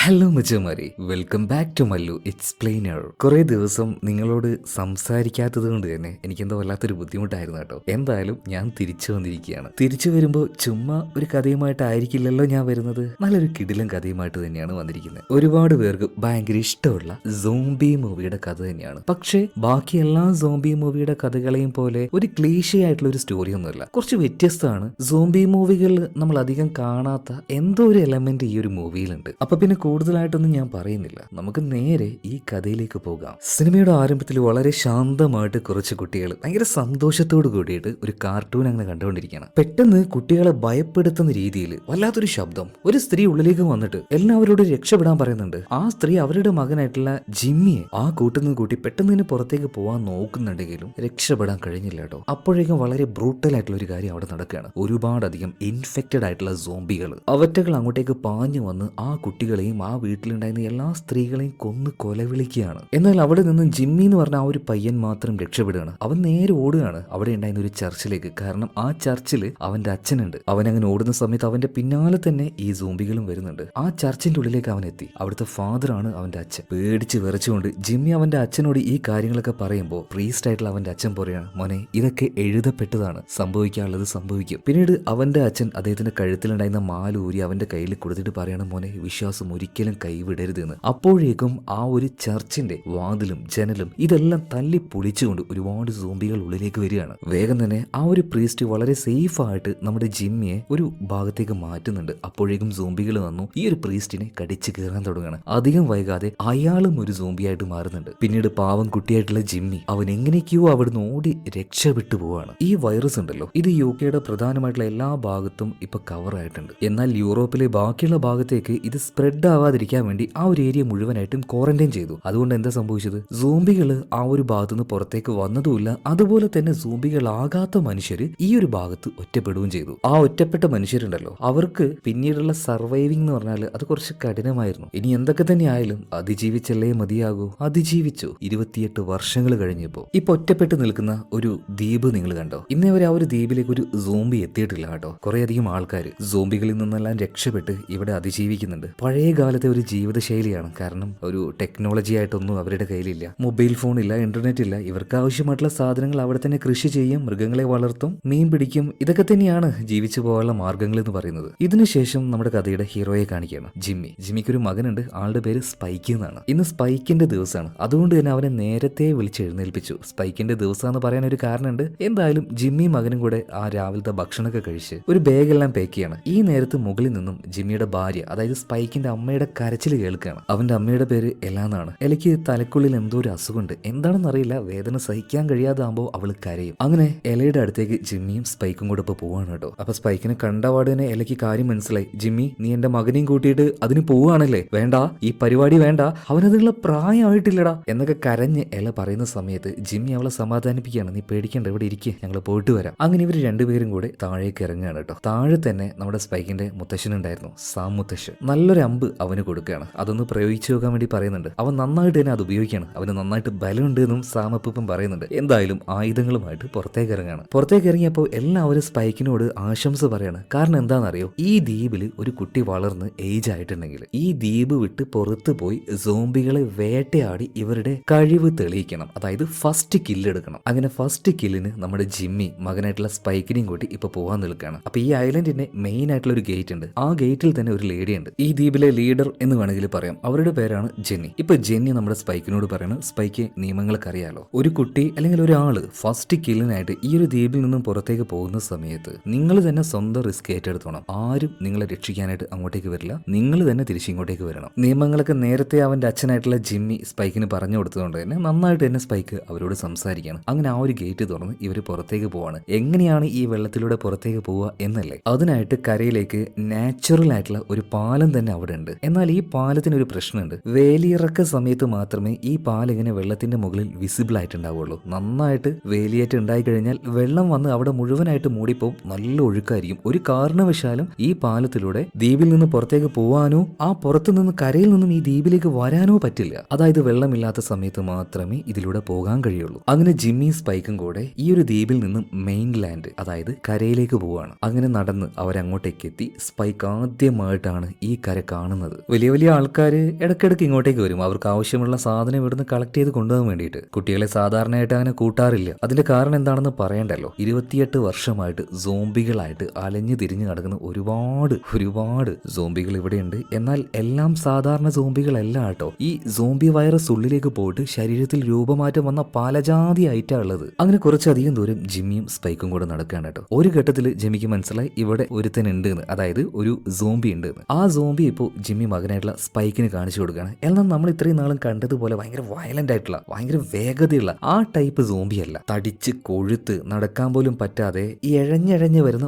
Hello മച്ചമാരെ, welcome back to Mallu explainer. കുറെ ദിവസം നിങ്ങളോട് സംസാരിക്കാത്തത് കൊണ്ട് തന്നെ എനിക്കെന്തോ വല്ലാത്തൊരു ബുദ്ധിമുട്ടായിരുന്നു കേട്ടോ. എന്തായാലും ഞാൻ തിരിച്ചു വന്നിരിക്കുകയാണ്. തിരിച്ചു വരുമ്പോൾ ചുമ്മാ ഒരു കഥയുമായിട്ടായിരിക്കില്ലല്ലോ ഞാൻ വരുന്നത്. നല്ലൊരു കിടിലൻ കഥയുമായിട്ട് തന്നെയാണ് വന്നിരിക്കുന്നത്. ഒരുപാട് പേർക്ക് ഭയങ്കര ഇഷ്ടമുള്ള സോംബി മൂവിയുടെ കഥ തന്നെയാണ്. പക്ഷേ ബാക്കി എല്ലാ സോംബി മൂവിയുടെ കഥകളെയും പോലെ ഒരു ക്ലീഷേ ആയിട്ടുള്ള ഒരു സ്റ്റോറി ഒന്നുമല്ല. കുറച്ച് വ്യത്യസ്തമാണ്. സോംബി മൂവികളിൽ നമ്മൾ അധികം കാണാത്ത എന്തോ ഒരു എലമെന്റ് ഈ ഒരു മൂവിയിലുണ്ട്. അപ്പൊ പിന്നെ കൂടുതലായിട്ടൊന്നും ഞാൻ പറയുന്നില്ല, നമുക്ക് നേരെ ഈ കഥയിലേക്ക് പോകാം. സിനിമയുടെ ആരംഭത്തിൽ വളരെ ശാന്തമായിട്ട് കുറച്ച് കുട്ടികൾ ഭയങ്കര സന്തോഷത്തോട് കൂടിയിട്ട് ഒരു കാർട്ടൂൺ അങ്ങനെ കണ്ടുകൊണ്ടിരിക്കുകയാണ്. പെട്ടെന്ന് കുട്ടികളെ ഭയപ്പെടുത്തുന്ന രീതിയിൽ വല്ലാത്തൊരു ശബ്ദം. ഒരു സ്ത്രീ ഉള്ളിലേക്ക് വന്നിട്ട് എല്ലാവരോടും രക്ഷപ്പെടാൻ പറയുന്നുണ്ട്. ആ സ്ത്രീ അവരുടെ മകനായിട്ടുള്ള ജിമ്മിയെ ആ കൂട്ടുന്ന കൂട്ടി പെട്ടെന്ന് തന്നെ പുറത്തേക്ക് പോകാൻ നോക്കുന്നുണ്ടെങ്കിലും രക്ഷപ്പെടാൻ കഴിഞ്ഞില്ല കേട്ടോ. അപ്പോഴേക്കും വളരെ ബ്രൂട്ടൽ ആയിട്ടുള്ള ഒരു കാര്യം അവിടെ നടക്കുകയാണ്. ഒരുപാടധികം ഇൻഫെക്റ്റഡ് ആയിട്ടുള്ള സോംബികൾ അവറ്റകൾ അങ്ങോട്ടേക്ക് പാഞ്ഞു വന്ന് ആ കുട്ടികളെയും ആ വീട്ടിലുണ്ടായിരുന്ന എല്ലാ സ്ത്രീകളെയും കൊന്ന് കൊലവിളിക്കുകയാണ്. എന്നാൽ അവിടെ നിന്നും ജിമ്മി എന്ന് പറഞ്ഞ ആ ഒരു പയ്യൻ മാത്രം രക്ഷപ്പെടുകയാണ്. അവൻ നേരെ ഓടുകയാണ് അവിടെ ഉണ്ടായിരുന്ന ഒരു ചർച്ചിലേക്ക്. കാരണം ആ ചർച്ചിൽ അവന്റെ അച്ഛനുണ്ട്. അവൻ അങ്ങനെ ഓടുന്ന സമയത്ത് അവന്റെ പിന്നാലെ തന്നെ ഈ സോംബികളും വരുന്നുണ്ട്. ആ ചർച്ചിന്റെ ഉള്ളിലേക്ക് അവൻ എത്തി. അവിടുത്തെ ഫാദറാണ് അവന്റെ അച്ഛൻ. പേടിച്ച് വിറച്ചുകൊണ്ട് ജിമ്മി അവന്റെ അച്ഛനോട് ഈ കാര്യങ്ങളൊക്കെ പറയുമ്പോൾ പ്രീസ്റ്റ് ആയിട്ടുള്ള അവന്റെ അച്ഛൻ പറയാണ്, മോനെ ഇതൊക്കെ എഴുതപ്പെട്ടതാണ്, സംഭവിക്കാനുള്ളത് സംഭവിക്കും. പിന്നീട് അവന്റെ അച്ഛൻ അദ്ദേഹത്തിന്റെ കഴുത്തിലുണ്ടായിരുന്ന മാല ഊരി അവന്റെ കയ്യിൽ കൊടുത്തിട്ട് പറയണം, മോനെ വിശ്വാസം ഒരിക്കലും കൈവിടരുതെന്ന്. അപ്പോഴേക്കും ആ ഒരു ചർച്ചിന്റെ വാതിലും ജനലും ഇതെല്ലാം തല്ലി പൊളിച്ചുകൊണ്ട് ഒരുപാട് സോംബികൾ ഉള്ളിലേക്ക് വരികയാണ്. വേഗം തന്നെ ആ ഒരു പ്രീസ്റ്റ് വളരെ സേഫ് ആയിട്ട് നമ്മുടെ ജിമ്മിയെ ഒരു ഭാഗത്തേക്ക് മാറ്റുന്നുണ്ട്. അപ്പോഴേക്കും സോംബികൾ വന്നു ഈ ഒരു പ്രീസ്റ്റിനെ കടിച്ചു കയറാൻ തുടങ്ങുകയാണ്. അധികം വൈകാതെ അയാളും ഒരു സോംബിയായിട്ട് മാറുന്നുണ്ട്. പിന്നീട് പാവം കുട്ടിയായിട്ടുള്ള ജിമ്മി അവൻ എങ്ങനെയൊക്കെയോ അവിടുന്ന് ഓടി രക്ഷപ്പെട്ടു പോവാണ്. ഈ വൈറസ് ഉണ്ടല്ലോ, ഇത് യുകെയുടെ പ്രധാനമായിട്ടുള്ള എല്ലാ ഭാഗത്തും ഇപ്പൊ കവർ ആയിട്ടുണ്ട്. എന്നാൽ യൂറോപ്പിലെ ബാക്കിയുള്ള ഭാഗത്തേക്ക് ഇത് സ്പ്രെഡ് ആവാതിരിക്കാൻ വേണ്ടി ആ ഒരു ഏരിയ മുഴുവനായിട്ടും ക്വാറന്റൈൻ ചെയ്തു. അതുകൊണ്ട് എന്താ സംഭവിച്ചത്, സോംബികൾ ആ ഒരു ഭാഗത്തുനിന്ന് പുറത്തേക്ക് വന്നതുമില്ല. അതുപോലെ തന്നെ സോംബികളാകാത്ത മനുഷ്യര് ഈ ഒരു ഭാഗത്ത് ഒറ്റപ്പെടുകയും ചെയ്തു. ആ ഒറ്റപ്പെട്ട മനുഷ്യരുണ്ടല്ലോ, അവർക്ക് പിന്നീടുള്ള സർവൈവിംഗ് എന്ന് പറഞ്ഞാൽ അത് കുറച്ച് കഠിനമായിരുന്നു. ഇനി എന്തൊക്കെ തന്നെ ആയാലും അതിജീവിച്ചല്ലേ മതിയാകൂ. അതിജീവിച്ചു. 28 വർഷങ്ങൾ കഴിഞ്ഞപ്പോ ഇപ്പൊ ഒറ്റപ്പെട്ട് നിൽക്കുന്ന ഒരു ദ്വീപ് നിങ്ങൾ കണ്ടോ? ഇന്നേ വരെ ആ ഒരു ദ്വീപിലേക്ക് ഒരു സോംബി എത്തിയിട്ടില്ല കേട്ടോ. കുറെ അധികം ആൾക്കാർ സോംബികളിൽ നിന്നെല്ലാം രക്ഷപ്പെട്ട് ഇവിടെ അതിജീവിക്കുന്നുണ്ട്. പഴയ കാലത്തെ ഒരു ജീവിതശൈലിയാണ്. കാരണം ഒരു ടെക്നോളജി ആയിട്ടൊന്നും അവരുടെ കയ്യിലില്ല. മൊബൈൽ ഫോൺ ഇല്ല, ഇന്റർനെറ്റ് ഇല്ല. ഇവർക്ക് ആവശ്യമായിട്ടുള്ള സാധനങ്ങൾ അവിടെ തന്നെ കൃഷി ചെയ്യും, മൃഗങ്ങളെ വളർത്തും, മീൻ പിടിക്കും. ഇതൊക്കെ തന്നെയാണ് ജീവിച്ചു പോകാനുള്ള മാർഗങ്ങൾ എന്ന് പറയുന്നത്. ഇതിനുശേഷം നമ്മുടെ കഥയുടെ ഹീറോയെ കാണിക്കുകയാണ്, ജിമ്മി. ജിമ്മിക്ക് ഒരു മകനുണ്ട്. ആളുടെ പേര് സ്പൈക്ക് എന്നാണ്. ഇന്ന് സ്പൈക്കിന്റെ ദിവസമാണ്. അതുകൊണ്ട് തന്നെ അവനെ നേരത്തെ വിളിച്ച് എഴുന്നേൽപ്പിച്ചു. സ്പൈക്കിന്റെ ദിവസം എന്ന് പറയാൻ ഒരു കാരണമുണ്ട്. എന്തായാലും ജിമ്മി മകനും കൂടെ ആ രാവിലത്തെ ഭക്ഷണമൊക്കെ കഴിച്ച് ഒരു ബാഗെല്ലാം പാക്ക് ചെയ്യാണ്. ഈ നേരത്ത് മുകളിൽ നിന്നും ജിമ്മിയുടെ ഭാര്യ, അതായത് സ്പൈക്കിന്റെ അമ്മയുടെ കരച്ചിൽ കേൾക്കുകയാണ്. അവന്റെ അമ്മയുടെ പേര് എല എന്നാണ്. എലയ്ക്ക് തലക്കുള്ളിൽ എന്തോ ഒരു അസുഖമുണ്ട്. എന്താണെന്ന് അറിയില്ല. വേദന സഹിക്കാൻ കഴിയാതാകുമ്പോൾ അവള് കരയും. അങ്ങനെ എലയുടെ അടുത്തേക്ക് ജിമ്മിയും സ്പൈക്കും കൂടെ ഇപ്പൊ പോവാണ് കേട്ടോ. അപ്പൊ സ്പൈക്കിനെ കണ്ടപാട് തന്നെ എലയ്ക്ക് കാര്യം മനസ്സിലായി. ജിമ്മി, നീ എന്റെ മകനെയും കൂട്ടിയിട്ട് അതിന് പോവുകയാണല്ലേ? വേണ്ട, ഈ പരിപാടി വേണ്ട, അവനതിനുള്ള പ്രായമായിട്ടില്ലടാ എന്നൊക്കെ കരഞ്ഞ് എല പറയുന്ന സമയത്ത് ജിമ്മി അവളെ സമാധാനിപ്പിക്കുകയാണ്. നീ പേടിക്കണ്ട, ഇവിടെ ഇരിക്കുക, ഞങ്ങൾ പോയിട്ട് വരാം. അങ്ങനെ ഇവർ രണ്ടുപേരും കൂടെ താഴേക്ക് ഇറങ്ങുകയാണ് കേട്ടോ. താഴെ തന്നെ നമ്മുടെ സ്പൈക്കിന്റെ മുത്തശ്ശനുണ്ടായിരുന്നു, സാം മുത്തശ്ശൻ. നല്ലൊരു അമ്പ് അവന് കൊടുക്കുകയാണ്. അതൊന്ന് പ്രയോഗിച്ചു നോക്കാൻ വേണ്ടി പറയുന്നുണ്ട്. അവൻ നന്നായിട്ട് തന്നെ അത് ഉപയോഗിക്കുകയാണ്. അവന് നന്നായിട്ട് ബലമുണ്ട് എന്നും സാമപ്പം പറയുന്നുണ്ട്. എന്തായാലും ആയുധങ്ങളുമായിട്ട് പുറത്തേക്ക് ഇറങ്ങാണ്. പുറത്തേക്ക് ഇറങ്ങിയപ്പോൾ എല്ലാവരും സ്പൈക്കിനോട് ആശംസ പറയാണ്. കാരണം എന്താണെന്നറിയോ, ഈ ദ്വീപിൽ ഒരു കുട്ടി വളർന്ന് ഏജ് ആയിട്ടുണ്ടെങ്കിൽ ഈ ദ്വീപ് വിട്ട് പുറത്തു പോയി സോംബികളെ വേട്ടയാടി ഇവരുടെ കഴിവ് തെളിയിക്കണം. അതായത് ഫസ്റ്റ് കില്ലെടുക്കണം. അങ്ങനെ ഫസ്റ്റ് കില്ലിന് നമ്മുടെ ജിമ്മി മകനായിട്ടുള്ള സ്പൈക്കിനെയും കൂട്ടി ഇപ്പൊ പോകാൻ നിൽക്കുകയാണ്. അപ്പൊ ഈ ഐലൻഡിന്റെ മെയിൻ ആയിട്ടുള്ള ഒരു ഗേറ്റ് ഉണ്ട്. ആ ഗേറ്റിൽ തന്നെ ഒരു ലേഡി ഉണ്ട്. ഈ ദ്വീപിലെ ലീഡർ എന്ന് വേണമെങ്കിൽ പറയാം. അവരുടെ പേരാണ് ജെന്നി. ഇപ്പൊ ജെന്നി നമ്മുടെ സ്പൈക്കിനോട് പറയണം, സ്പൈക്ക് നിയമങ്ങളൊക്കെ അറിയാലോ, ഒരു കുട്ടി അല്ലെങ്കിൽ ഒരാള് ഫസ്റ്റ് കില്ലിനായിട്ട് ഈ ഒരു ദ്വീപിൽ നിന്നും പുറത്തേക്ക് പോകുന്ന സമയത്ത് നിങ്ങൾ തന്നെ സ്വന്തം റിസ്ക് ഏറ്റെടുത്തോണം. ആരും നിങ്ങളെ രക്ഷിക്കാനായിട്ട് അങ്ങോട്ടേക്ക് വരില്ല. നിങ്ങൾ തന്നെ തിരിച്ചിങ്ങോട്ടേക്ക് വരണം. നിയമങ്ങളൊക്കെ നേരത്തെ അവന്റെ അച്ഛനായിട്ടുള്ള ജിമ്മി സ്പൈക്കിന് പറഞ്ഞു കൊടുത്തതുകൊണ്ട് തന്നെ നന്നായിട്ട് തന്നെ സ്പൈക്ക് അവരോട് സംസാരിക്കുകയാണ്. അങ്ങനെ ആ ഒരു ഗേറ്റ് തുറന്ന് ഇവർ പുറത്തേക്ക് പോവാണ്. എങ്ങനെയാണ് ഈ വെള്ളത്തിലൂടെ പുറത്തേക്ക് പോവുക എന്നല്ലേ, അതിനായിട്ട് കരയിലേക്ക് നാച്ചുറൽ ആയിട്ടുള്ള ഒരു പാലം തന്നെ അവിടെ ഉണ്ട്. എന്നാൽ ഈ പാലത്തിന് ഒരു പ്രശ്നമുണ്ട്. വേലിയിറക്ക സമയത്ത് മാത്രമേ ഈ പാലം ഇങ്ങനെ വെള്ളത്തിന്റെ മുകളിൽ വിസിബിൾ ആയിട്ടുണ്ടാവുള്ളൂ. നന്നായിട്ട് വേലിയേറ്റ് ഉണ്ടായി കഴിഞ്ഞാൽ വെള്ളം വന്ന് അവിടെ മുഴുവനായിട്ട് മൂടിപ്പോവും. നല്ല ഒഴുക്കായിരിക്കും. ഒരു കാരണവശാലും ഈ പാലത്തിലൂടെ ദ്വീപിൽ നിന്ന് പുറത്തേക്ക് പോവാനോ ആ പുറത്തു നിന്ന് കരയിൽ നിന്നും ഈ ദ്വീപിലേക്ക് വരാനോ പറ്റില്ല. അതായത് വെള്ളമില്ലാത്ത സമയത്ത് മാത്രമേ ഇതിലൂടെ പോകാൻ കഴിയുള്ളൂ. അങ്ങനെ ജിമ്മി സ്പൈക്കും കൂടെ ഈ ഒരു ദ്വീപിൽ നിന്നും മെയിൻ ലാൻഡ്, അതായത് കരയിലേക്ക് പോവാണ്. അങ്ങനെ നടന്ന് അവരങ്ങോട്ടേക്ക് എത്തി. സ്പൈക്ക് ആദ്യമായിട്ടാണ് ഈ കര കാണുന്നത്. കാണുന്നത്. വലിയ വലിയ ആൾക്കാർ ഇടയ്ക്കിടയ്ക്ക് ഇങ്ങോട്ടേക്ക് വരും. അവർക്ക് ആവശ്യമുള്ള സാധനം ഇവിടുന്ന് കളക്ട് ചെയ്ത് കൊണ്ടുപോകാൻ വേണ്ടിയിട്ട്. കുട്ടികളെ സാധാരണയായിട്ട് അങ്ങനെ കൂട്ടാറില്ല. അതിന്റെ കാരണം എന്താണെന്ന് പറയണ്ടല്ലോ. 28 വർഷമായിട്ട് സോംബികളായിട്ട് അലഞ്ഞു തിരിഞ്ഞു നടക്കുന്ന ഒരുപാട് സോംബികൾ ഇവിടെയുണ്ട്. എന്നാൽ എല്ലാം സാധാരണ സോംബികളല്ല കേട്ടോ. ഈ സോംബി വൈറസ് ഉള്ളിലേക്ക് പോയിട്ട് ശരീരത്തിൽ രൂപമാറ്റം വന്ന പലജാതി ഐറ്റാ ഉള്ളത്. അങ്ങനെ കുറച്ചധികം ദൂരം ജിമ്മിയും സ്പൈക്കും കൂടെ നടക്കുകയാണ് കേട്ടോ. ഒരു ഘട്ടത്തിൽ ജിമ്മിക്ക് മനസ്സിലായി ഇവിടെ ഒരുത്തൻ ഉണ്ട് എന്ന്, അതായത് ഒരു സോംബി ഉണ്ട് എന്ന്. ആ സോംബി ഇപ്പോൾ ജിമ്മി മകനായിട്ടുള്ള സ്പൈക്കിന് കാണിച്ചു കൊടുക്കുകയാണ്. എന്നാൽ നമ്മൾ ഇത്രയും നാളും കണ്ടതുപോലെ ഭയങ്കര വയലന്റ് ആയിട്ടുള്ള ഭയങ്കര വേഗതയുള്ള ആ ടൈപ്പ് സോംബി അല്ല. തടിച്ച് കൊഴുത്ത് നടക്കാൻ പോലും പറ്റാതെ ഇഴഞ്ഞിഴഞ്ഞ് വരുന്ന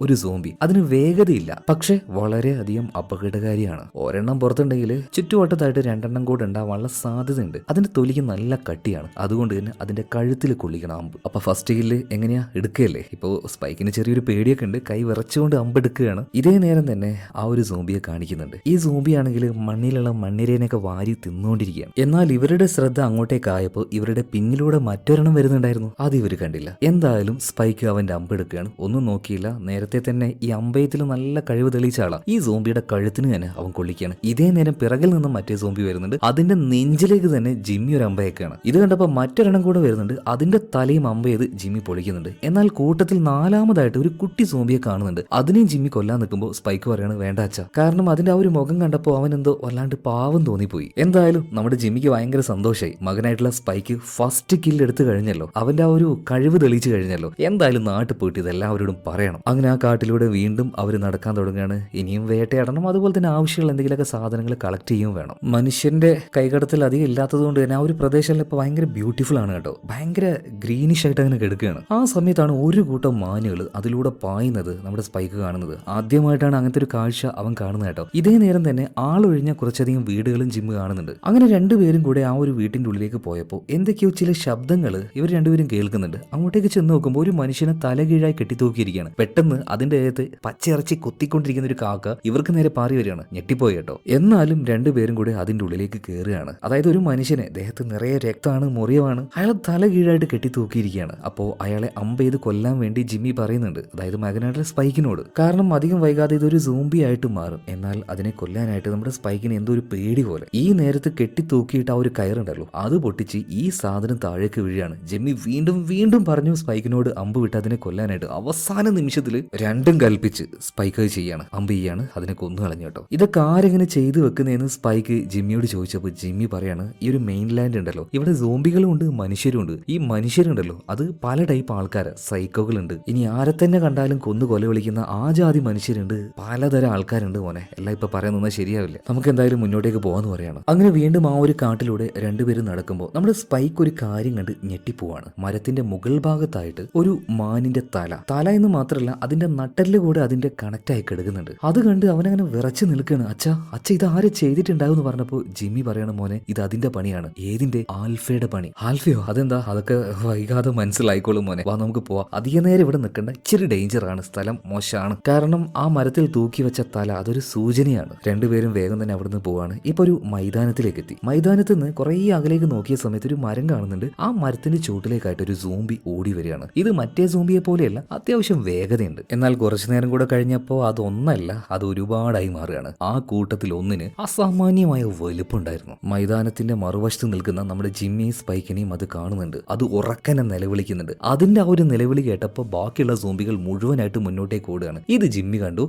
ഒരു സോംബി. അതിന് വേഗതയില്ല, പക്ഷെ വളരെയധികം അപകടകാരിയാണ്. ഒരെണ്ണം പുറത്തുണ്ടെങ്കിൽ ചുറ്റുവട്ടത്തായിട്ട് 2 കൂടെ ഉണ്ടാവാനുള്ള സാധ്യതയുണ്ട്. അതിന്റെ തൊലിക്ക് നല്ല കട്ടിയാണ്. അതുകൊണ്ട് തന്നെ അതിന്റെ കഴുത്തിൽ കൊള്ളിക്കണം അമ്പ്. അപ്പൊ ഫസ്റ്റ് കില്ല് എങ്ങനെയാ എടുക്കുകയല്ലേ. ഇപ്പോ സ്പൈക്കിന് ചെറിയൊരു പേടിയൊക്കെ ഉണ്ട്. കൈ വിറച്ചുകൊണ്ട് അമ്പ് എടുക്കുകയാണ്. ഇതേ നേരം തന്നെ ആ ഒരു സോംബിയെ കാണിക്കുന്നുണ്ട്. ഈ സോംബി ആണെങ്കിൽ മണ്ണിലുള്ള മണ്ണിരേനൊക്കെ വാരി തിന്നുകൊണ്ടിരിക്കുകയാണ്. എന്നാൽ ഇവരുടെ ശ്രദ്ധ അങ്ങോട്ടേക്കായപ്പോൾ ഇവരുടെ പിന്നിലൂടെ മറ്റൊരെണ്ണം വരുന്നുണ്ടായിരുന്നു. അത് ഇവർ കണ്ടില്ല. എന്തായാലും സ്പൈക്ക് അവന്റെ അമ്പ് എടുക്കുകയാണ്. ഒന്നും നോക്കിയില്ല. നേരത്തെ തന്നെ ഈ അമ്പയത്തിൽ നല്ല കഴിവ് തെളിയിച്ച ആളാ. ഈ സോംബിയുടെ കഴുത്തിന് തന്നെ അവൻ കൊള്ളിക്കുകയാണ്. ഇതേ നേരം പിറകിൽ നിന്നും മറ്റേ സോംബി വരുന്നുണ്ട്. അതിന്റെ നെഞ്ചിലേക്ക് തന്നെ ജിമ്മി ഒരു അമ്പയൊക്കെയാണ്. ഇത് കണ്ടപ്പോൾ മറ്റൊരെണ്ണം കൂടെ വരുന്നുണ്ട്. അതിന്റെ തലയും അമ്പ ചെയ്ത് ജിമ്മി പൊളിക്കുന്നുണ്ട്. എന്നാൽ കൂട്ടത്തിൽ 4ാമതായിട്ട് ഒരു കുട്ടി സോംബിയെ കാണുന്നുണ്ട്. അതിനെയും ജിമ്മി കൊല്ലാൻ നിൽക്കുമ്പോൾ സ്പൈക്ക് പറയാണ് വേണ്ട അച്ഛാ. കാരണം അതിന്റെ ആ ഒരു മുഖം കണ്ടപ്പോൾ അവൻ എന്തോ വല്ലാണ്ട് പാവം തോന്നിപ്പോയി. എന്തായാലും നമ്മുടെ ജിമ്മിക്ക് ഭയങ്കര സന്തോഷമായി. മകനായിട്ടുള്ള സ്പൈക്ക് ഫസ്റ്റ് കില്ല് എടുത്തു കഴിഞ്ഞല്ലോ. അവന്റെ ആ ഒരു കഴിവ് തെളിയിച്ചു കഴിഞ്ഞല്ലോ. എന്തായാലും നാട്ടിൽ പോയിട്ട് ഇതെല്ലാവരോടും പറയണം. അങ്ങനെ ആ കാട്ടിലൂടെ വീണ്ടും അവർ നടക്കാൻ തുടങ്ങുകയാണ്. ഇനിയും വേട്ടയാടണം. അതുപോലെ തന്നെ ആവശ്യമുള്ള എന്തെങ്കിലുമൊക്കെ സാധനങ്ങൾ കളക്ട് ചെയ്യുകയും വേണം. മനുഷ്യന്റെ കൈകടത്തിൽ അധികം ഇല്ലാത്തത് കൊണ്ട് തന്നെ ആ ഒരു പ്രദേശം ഇപ്പോൾ ഭയങ്കര ബ്യൂട്ടിഫുൾ ആണ് കേട്ടോ. ഭയങ്കര ഗ്രീനിഷ് ആയിട്ട് അങ്ങനെ കിടക്കുകയാണ്. ആ സമയത്താണ് ഒരു കൂട്ടം മാനുകൾ അതിലൂടെ പായുന്നത് നമ്മുടെ സ്പൈക്ക് കാണുന്നത്. ആദ്യമായിട്ടാണ് അങ്ങനത്തെ ഒരു കാഴ്ച അവൻ കാണുന്നത് കേട്ടോ. ഇതേ നേരം തന്നെ ആളൊഴിഞ്ഞ കുറച്ചധികം വീടുകളും ജിമ്മ് കാണുന്നുണ്ട്. അങ്ങനെ രണ്ടുപേരും കൂടെ ആ ഒരു വീട്ടിന്റെ ഉള്ളിലേക്ക് പോയപ്പോൾ എന്തൊക്കെയോ ചില ശബ്ദങ്ങൾ ഇവർ രണ്ടുപേരും കേൾക്കുന്നുണ്ട്. അങ്ങോട്ടേക്ക് ചെന്ന് നോക്കുമ്പോൾ ഒരു മനുഷ്യനെ തലകീഴായി കെട്ടിത്തൂക്കിയിരിക്കുകയാണ്. പെട്ടെന്ന് അതിന്റെ അകത്ത് പച്ചയിറച്ചി കൊത്തിക്കൊണ്ടിരിക്കുന്ന ഒരു കാക്ക ഇവർക്ക് നേരെ പാറി വരികയാണ്. ഞെട്ടിപ്പോയി കേട്ടോ. എന്നാലും രണ്ടുപേരും കൂടെ അതിന്റെ ഉള്ളിലേക്ക് കയറുകയാണ്. അതായത് ഒരു മനുഷ്യനെ ദേഹത്ത് നിറയെ രക്തമാണ്, മുറിവാണ്, അയാളെ തല കീഴായിട്ട് കെട്ടിത്തൂക്കിയിരിക്കുകയാണ്. അപ്പോൾ അയാളെ അമ്പ് ചെയ്ത് കൊല്ലാൻ വേണ്ടി ജിമ്മി പറയുന്നുണ്ട്, അതായത് മകനായിട്ടുള്ള സ്പൈക്കിനോട്. കാരണം അധികം വൈകാതെ ഇതൊരു സോംബി ആയിട്ട് മാറും. എന്നാൽ അതിനെ കൊല്ലാനായിട്ട് നമ്മുടെ സ്പൈക്കിന് എന്തോ ഒരു പേടി പോലെ. ഈ നേരത്ത് കെട്ടിത്തൂക്കിയിട്ട് ആ ഒരു കയറുണ്ടല്ലോ അത് പൊട്ടിച്ച് ഈ സാധനം താഴേക്ക് വീഴാണ്. ജിമ്മി വീണ്ടും പറഞ്ഞു സ്പൈക്കിനോട് അമ്പ് വിട്ട് അതിനെ കൊല്ലാനായിട്ട്. അവസാന നിമിഷത്തിൽ രണ്ടും കൽപ്പിച്ച് സ്പൈക്ക് ചെയ്യാണ്, അമ്പ് ചെയ്യാണ്, അതിനെ കൊന്നു കളഞ്ഞു കേട്ടോ. ഇതൊക്കെ ആരെങ്ങനെ ചെയ്തു വെക്കുന്നതെന്ന് സ്പൈക്ക് ജിമ്മിയോട് ചോദിച്ചപ്പോൾ ജിമ്മി പറയാണ്, ഈ ഒരു മെയിൻ ലാൻഡ് ഉണ്ടല്ലോ ഇവിടെ സോംബികളും ഉണ്ട് മനുഷ്യരും ഉണ്ട്. ഈ മനുഷ്യരുണ്ടല്ലോ അത് പല ടൈപ്പ് ആൾക്കാര്, സൈക്കോകളുണ്ട്. ഇനി ആരെ തന്നെ കണ്ടാലും കൊന്നു കൊല വിളിക്കുന്ന ആ ജാതി മനുഷ്യരുണ്ട്, പലതരം ആൾക്കാരുണ്ട് മോനെ. എല്ലാം ഇപ്പൊ പറയുന്നത് ശരിയാവില്ല. നമുക്ക് എന്തായാലും മുന്നോട്ടേക്ക് പോകാന്ന് പറയാണ്. അങ്ങനെ വീണ്ടും ആ ഒരു കാട്ടിലൂടെ രണ്ടുപേരും നടക്കുമ്പോൾ നമ്മുടെ സ്പൈക്ക് ഒരു കാര്യം കണ്ട് ഞെട്ടിപ്പോവാണ്. മരത്തിന്റെ മുകൾ ഭാഗത്തായിട്ട് ഒരു മാനിന്റെ തല എന്ന് മാത്രമല്ല അതിന്റെ നട്ടല് കൂടെ അതിന്റെ കണക്ട് ആയി കിടക്കുന്നുണ്ട്. അത് കണ്ട് അവനങ്ങനെ വിറച്ചു നിൽക്കുകയാണ്. അച്ഛ ഇത് ആരെ ചെയ്തിട്ടുണ്ടാവും എന്ന് പറഞ്ഞപ്പോൾ ജിമ്മി പറയണ മോനെ ഇത് അതിന്റെ പണിയാണ്. ഏതിന്റെ? ആൽഫയുടെ പണി. ആൽഫയോ? അതെന്താ? അതൊക്കെ വൈകാതെ മനസ്സിലായിക്കോളും മോനെ, വാ നമുക്ക് പോവാം. അധിക നേരം ഇവിടെ നിൽക്കേണ്ട, ഇച്ചിരി ഡേഞ്ചർ ആണ്, സ്ഥലം മോശമാണ്. കാരണം ആ മരത്തിൽ തൂക്കി വെച്ച തല അതൊരു സൂചനയാണ്. രണ്ടുപേരും വേഗം തന്നെ അവിടുന്ന് പോവാണ്. ഇപ്പൊ ഒരു മൈതാനത്തിലേക്ക് എത്തി. മൈതാനത്ത് നിന്ന് കുറെ അകലേക്ക് നോക്കിയ സമയത്ത് ഒരു മരം കാണുന്നുണ്ട്. ആ മരത്തിന്റെ ചുവട്ടിലേക്കായിട്ട് ഒരു സോംബി ഓടി വരികയാണ്. ഇത് മറ്റേ സോംബിയെ പോലെയല്ല, അത്യാവശ്യം വേഗതയുണ്ട്. എന്നാൽ കുറച്ചു നേരം കൂടെ കഴിഞ്ഞപ്പോൾ അതൊന്നല്ല, അത് ഒരുപാടായി മാറുകയാണ്. ആ കൂട്ടത്തിൽ ഒന്നിന് അസാമാന്യമായ വലുപ്പുണ്ടായിരുന്നു. മൈതാനത്തിന്റെ മറുവശത്ത് നിൽക്കുന്ന നമ്മുടെ ജിമ്മി സ്പൈക്കിനെയും അത് കാണുന്നുണ്ട്. അത് ഉറക്കനെ നിലവിളിക്കുന്നുണ്ട്. അതിന്റെ ആ ഒരു നിലവിളി കേട്ടപ്പോൾ ബാക്കിയുള്ള സോംബികൾ മുഴുവനായിട്ട് മുന്നോട്ടേക്ക് ഓടുകയാണ്. ഇത് ജിമ്മി കണ്ടു.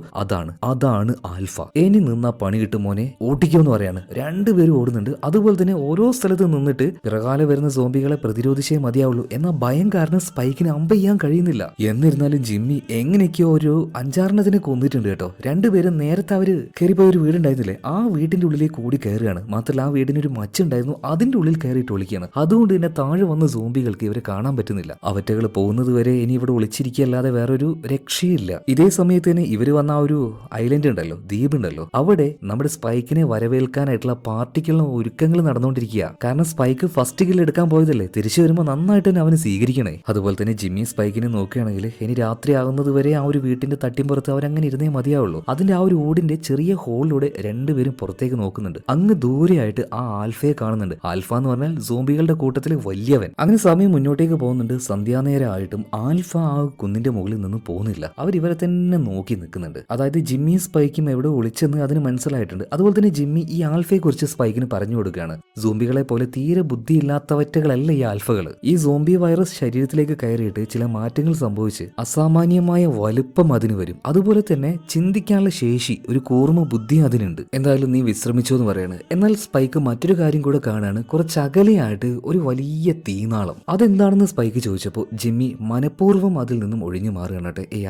അതാണ് ആൽഫ. ഇനി നിന്നാ പണി കിട്ടും മോനെ, ഓട്ടിക്കോന്ന് പറയാണ്. രണ്ടുപേരും ഓടുന്നുണ്ട്. അതുപോലെ തന്നെ ഓരോ സ്ഥലത്ത് നിന്നിട്ട് പിറകാലെ വരുന്ന സോംബികളെ പ്രതിരോധിച്ചേ മതിയാവുള്ളൂ. എന്നാൽ ഭയം കാരണം സ്പൈക്കിന് അമ്പ് ചെയ്യാൻ കഴിയുന്നില്ല. എന്നിരുന്നാലും ജിമ്മി എങ്ങനെയൊക്കെയോ ഒരു 5-6 കൊന്നിട്ടുണ്ട് കേട്ടോ. രണ്ടുപേരും നേരത്തെ അവര് കയറിപ്പോയ ഒരു വീടുണ്ടായിരുന്നില്ലേ, ആ വീടിന്റെ ഉള്ളിലേക്ക് കൂടി കയറുകയാണ്. മാത്രമല്ല ആ വീടിനൊരു മച്ചുണ്ടായിരുന്നു, അതിന്റെ ഉള്ളിൽ കയറിയിട്ട് ഒളിക്കുകയാണ്. അതുകൊണ്ട് തന്നെ താഴെ വന്ന സോംബികൾക്ക് ഇവരെ കാണാൻ പറ്റുന്നില്ല. അവറ്റകൾ പോകുന്നത് വരെ ഇനി ഇവിടെ ഒളിച്ചിരിക്കല്ലാതെ വേറൊരു രക്ഷയില്ല. ഇതേ സമയത്ത് തന്നെ ഇവര് വന്ന ആ ഒരു ഐലൻഡ് ഉണ്ടല്ലോ, ദ്വീപുണ്ടല്ലോ, അവിടെ നമ്മുടെ സ്പൈക്കിനെ വരവേൽക്കാനായിട്ടുള്ള പാർട്ടിക്കുള്ള ഒരുക്കങ്ങൾ നടന്നുകൊണ്ടിരിക്കുക. കാരണം സ്പൈക്ക് ഫസ്റ്റ് കില്ല് എടുക്കാൻ പോയതല്ലേ, തിരിച്ചു വരുമ്പോൾ നന്നായിട്ട് തന്നെ അവന് സ്വീകരിക്കണേ. അതുപോലെ തന്നെ ജിമ്മി സ്പൈക്കിനെ നോക്കുകയാണെങ്കിൽ ഇനി രാത്രി ആകുന്നത് വരെ ആ ഒരു വീട്ടിന്റെ തട്ടിമ്പുറത്ത് അവരങ്ങനെ ഇരുന്നേ മതിയാവുള്ളൂ. അതിന്റെ ആ ഒരു ഓടിന്റെ ചെറിയ ഹോളിലൂടെ രണ്ടുപേരും പുറത്തേക്ക് നോക്കുന്നുണ്ട്. അങ്ങ് ദൂരെയായിട്ട് ആ ആൽഫയെ കാണുന്നുണ്ട്. ആൽഫ എന്ന് പറഞ്ഞാൽ സോംബികളുടെ കൂട്ടത്തിലെ വലിയവൻ. അങ്ങനെ സമയം മുന്നോട്ടേക്ക് പോകുന്നുണ്ട്. സന്ധ്യാനേരമായിട്ടും ആൽഫ ആ കുന്നിന്റെ മുകളിൽ നിന്ന് പോകുന്നില്ല. അവരിവരെ തന്നെ നോക്കി നിൽക്കുന്നുണ്ട്. അതായത് ജിമ്മി സ്പൈക്കും എവിടെ ഒളിച്ചെന്ന് അതിന് മനസ്സിലായിട്ടുണ്ട്. അതുപോലെ തന്നെ ജിമ്മി ഈ ആൽഫയെ കുറിച്ച് സ്പൈക്കിന് പറഞ്ഞു കൊടുക്കുകയാണ്. സോംബികളെ പോലെ തീരെ ബുദ്ധിയില്ലാത്തവറ്റകളല്ല ഈ ആൽഫകൾ. ഈ സോംബി വൈറസ് ശരീരത്തിലേക്ക് കയറിയിട്ട് ചില മാറ്റങ്ങൾ സംഭവിച്ച് അസാമാന്യമായ വലുപ്പം അതിന് വരും. അതുപോലെ തന്നെ ചിന്തിക്കാനുള്ള ശേഷി, ഒരു കൂർമ്മ ബുദ്ധി അതിനുണ്ട്. എന്തായാലും നീ വിശ്രമിച്ചോ എന്ന് പറയാണ്. എന്നാൽ സ്പൈക്ക് മറ്റൊരു കാര്യം കൂടെ കാണാണ്. കുറച്ച് അകലെയായിട്ട് ഒരു വലിയ തീനാളം. അതെന്താണെന്ന് സ്പൈക്ക് ചോദിച്ചപ്പോൾ ജിമ്മി മനഃപൂർവ്വം അതിൽ നിന്നും ഒഴിഞ്ഞു മാറുകയാണ്.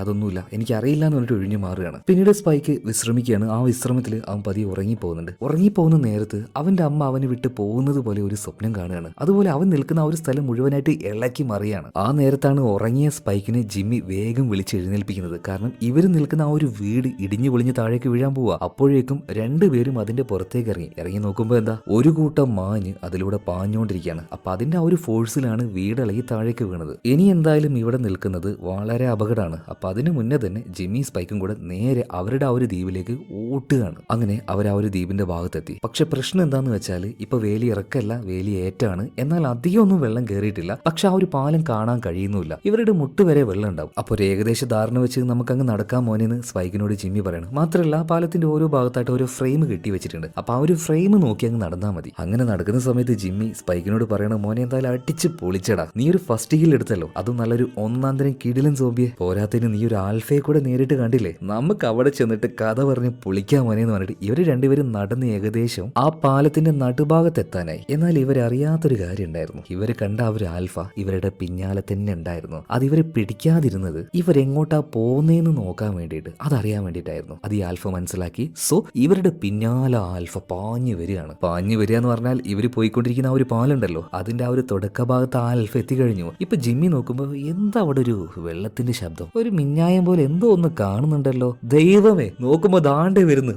അതൊന്നുമില്ല, എനിക്കറിയില്ല എന്ന് പറഞ്ഞിട്ട് ഒഴിഞ്ഞു മാറുകയാണ്. പിന്നീട് സ്പൈക്ക് വിശ്രമിക്കുകയാണ്. ആ വിശ്രമത്തിൽ അവൻ പതിയെ ഉറങ്ങിപ്പോകുന്നുണ്ട്. ഉറങ്ങിപ്പോകുന്ന നേരത്ത് അവന്റെ അമ്മ അവനെ വിട്ട് പോകുന്നത് പോലെ ഒരു സ്വപ്നം കാണുകയാണ്. അതുപോലെ അവൻ നിൽക്കുന്ന ആ ഒരു സ്ഥലം മുഴുവനായിട്ട് ഇളക്കി മറിയാണ്. ആ നേരത്താണ് ഉറങ്ങിയ സ്പൈക്കിനെ ജിമ്മി വേഗം വിളിച്ച് എഴുന്നേൽപ്പിക്കുന്നത്. കാരണം ഇവർ നിൽക്കുന്ന ആ ഒരു വീട് ഇടിഞ്ഞു പൊളിഞ്ഞ് താഴേക്ക് വീഴാൻ പോവുക. അപ്പോഴേക്കും രണ്ടുപേരും അതിന്റെ പുറത്തേക്ക് ഇറങ്ങി നോക്കുമ്പോൾ എന്താ, ഒരു കൂട്ടം മാഞ്ഞ് അതിലൂടെ പാഞ്ഞുകൊണ്ടിരിക്കുകയാണ്. അപ്പൊ അതിന്റെ ആ ഒരു ഫോഴ്സിലാണ് വീടിളകി താഴേക്ക് വീണത്. ഇനി എന്തായാലും ഇവിടെ നിൽക്കുന്നത് വളരെ അപകടമാണ്. അപ്പൊ അതിനു മുന്നേ തന്നെ ജിമ്മി സ്പൈക്കും കൂടെ നേരെ അവരുടെ ആ ഒരു ദ്വീപിലേക്ക് ഓട്ടുകയാണ്. അങ്ങനെ അവർ ആ ഒരു ദ്വീപിന്റെ ഭാഗത്തെത്തി. പക്ഷെ പ്രശ്നം എന്താന്ന് വെച്ചാൽ ഇപ്പൊ വേലി ഇറക്കല്ല, വേലി ഏറ്റാണ്. എന്നാൽ അധികമൊന്നും വെള്ളം കയറിയിട്ടില്ല. പക്ഷെ ആ ഒരു പാലം കാണാൻ കഴിയുന്നില്ല. ഇവരുടെ മുട്ട് വരെ വെള്ളം ഉണ്ടാവും. അപ്പോൾ ഒരു ഏകദേശ ധാരണ വെച്ച് നമുക്കങ്ങ് നടക്കാൻ മോനെന്ന് സ്പൈക്കിനോട് ജിമ്മി പറയണം. മാത്രമല്ല പാലത്തിന്റെ ഓരോ ഭാഗത്തായിട്ട് ഓരോ ഫ്രെയിം കെട്ടി വെച്ചിട്ടുണ്ട്. അപ്പൊ ആ ഒരു ഫ്രെയിം നോക്കി അങ്ങ് നടന്നാൽ മതി. അങ്ങനെ നടക്കുന്ന സമയത്ത് ജിമ്മി സ്പൈക്കിനോട് പറയണം, മോനെ എന്തായാലും അടിച്ച് പൊളിച്ചടാ, നീ ഒരു ഫസ്റ്റ് കിൽ എടുത്തല്ലോ, അതും നല്ലൊരു ഒന്നാം തരം കിടിലൻ സോംബിയെ. പോരാത്തതിന് നീ ഒരു ആൽഫയെ കൂടെ നേരിട്ട് കണ്ടില്ലേ, നമുക്ക് അവിടെ ചെന്നിട്ട് കഥ പറഞ്ഞ് പൊളിക്കാൻ മോനെന്ന് പറഞ്ഞിട്ട് ഇവര് രണ്ടുപേരും നടന്ന് ഏകദേശം ആ പാലത്തിന്റെ നടുഭാഗത്തെത്താനായി. എന്നാൽ ഇവരറിയാത്തൊരു കാര്യം ഉണ്ടായിരുന്നു. ഇവര് കണ്ട ആ ഒരു ആൽഫ ഇവരുടെ പിന്നാലെ തന്നെ ഉണ്ടായിരുന്നു. അത് ഇവരെ പിടിക്കാതിരുന്നത് ഇവരെങ്ങോട്ടാ പോകുന്നതെന്ന് നോക്കാൻ വേണ്ടിയിട്ട്, അതറിയാൻ വേണ്ടിയിട്ടായിരുന്നു. അത് ഈ ആൽഫ മനസ്സിലാക്കി. സോ ഇവരുടെ പിന്നാലെ ആൽഫ പാഞ്ഞു വരികയാണ്. പാഞ്ഞു വരിക എന്ന് പറഞ്ഞാൽ ഇവർ പോയിക്കൊണ്ടിരിക്കുന്ന ആ ഒരു പാലുണ്ടല്ലോ, അതിന്റെ ആ ഒരു തുടക്ക ഭാഗത്ത് ആൽഫ എത്തിക്കഴിഞ്ഞു. ഇപ്പൊ ജിമ്മി നോക്കുമ്പോൾ എന്താ അവിടെ ഒരു വെള്ളത്തിന്റെ ശബ്ദം, ഒരു മിന്നായം പോലെ എന്തോ ഒന്ന് കാണുന്നുണ്ടല്ലോ. ദൈവമേ, നോക്കുമ്പോ ദാണ്ടേ വരുന്നു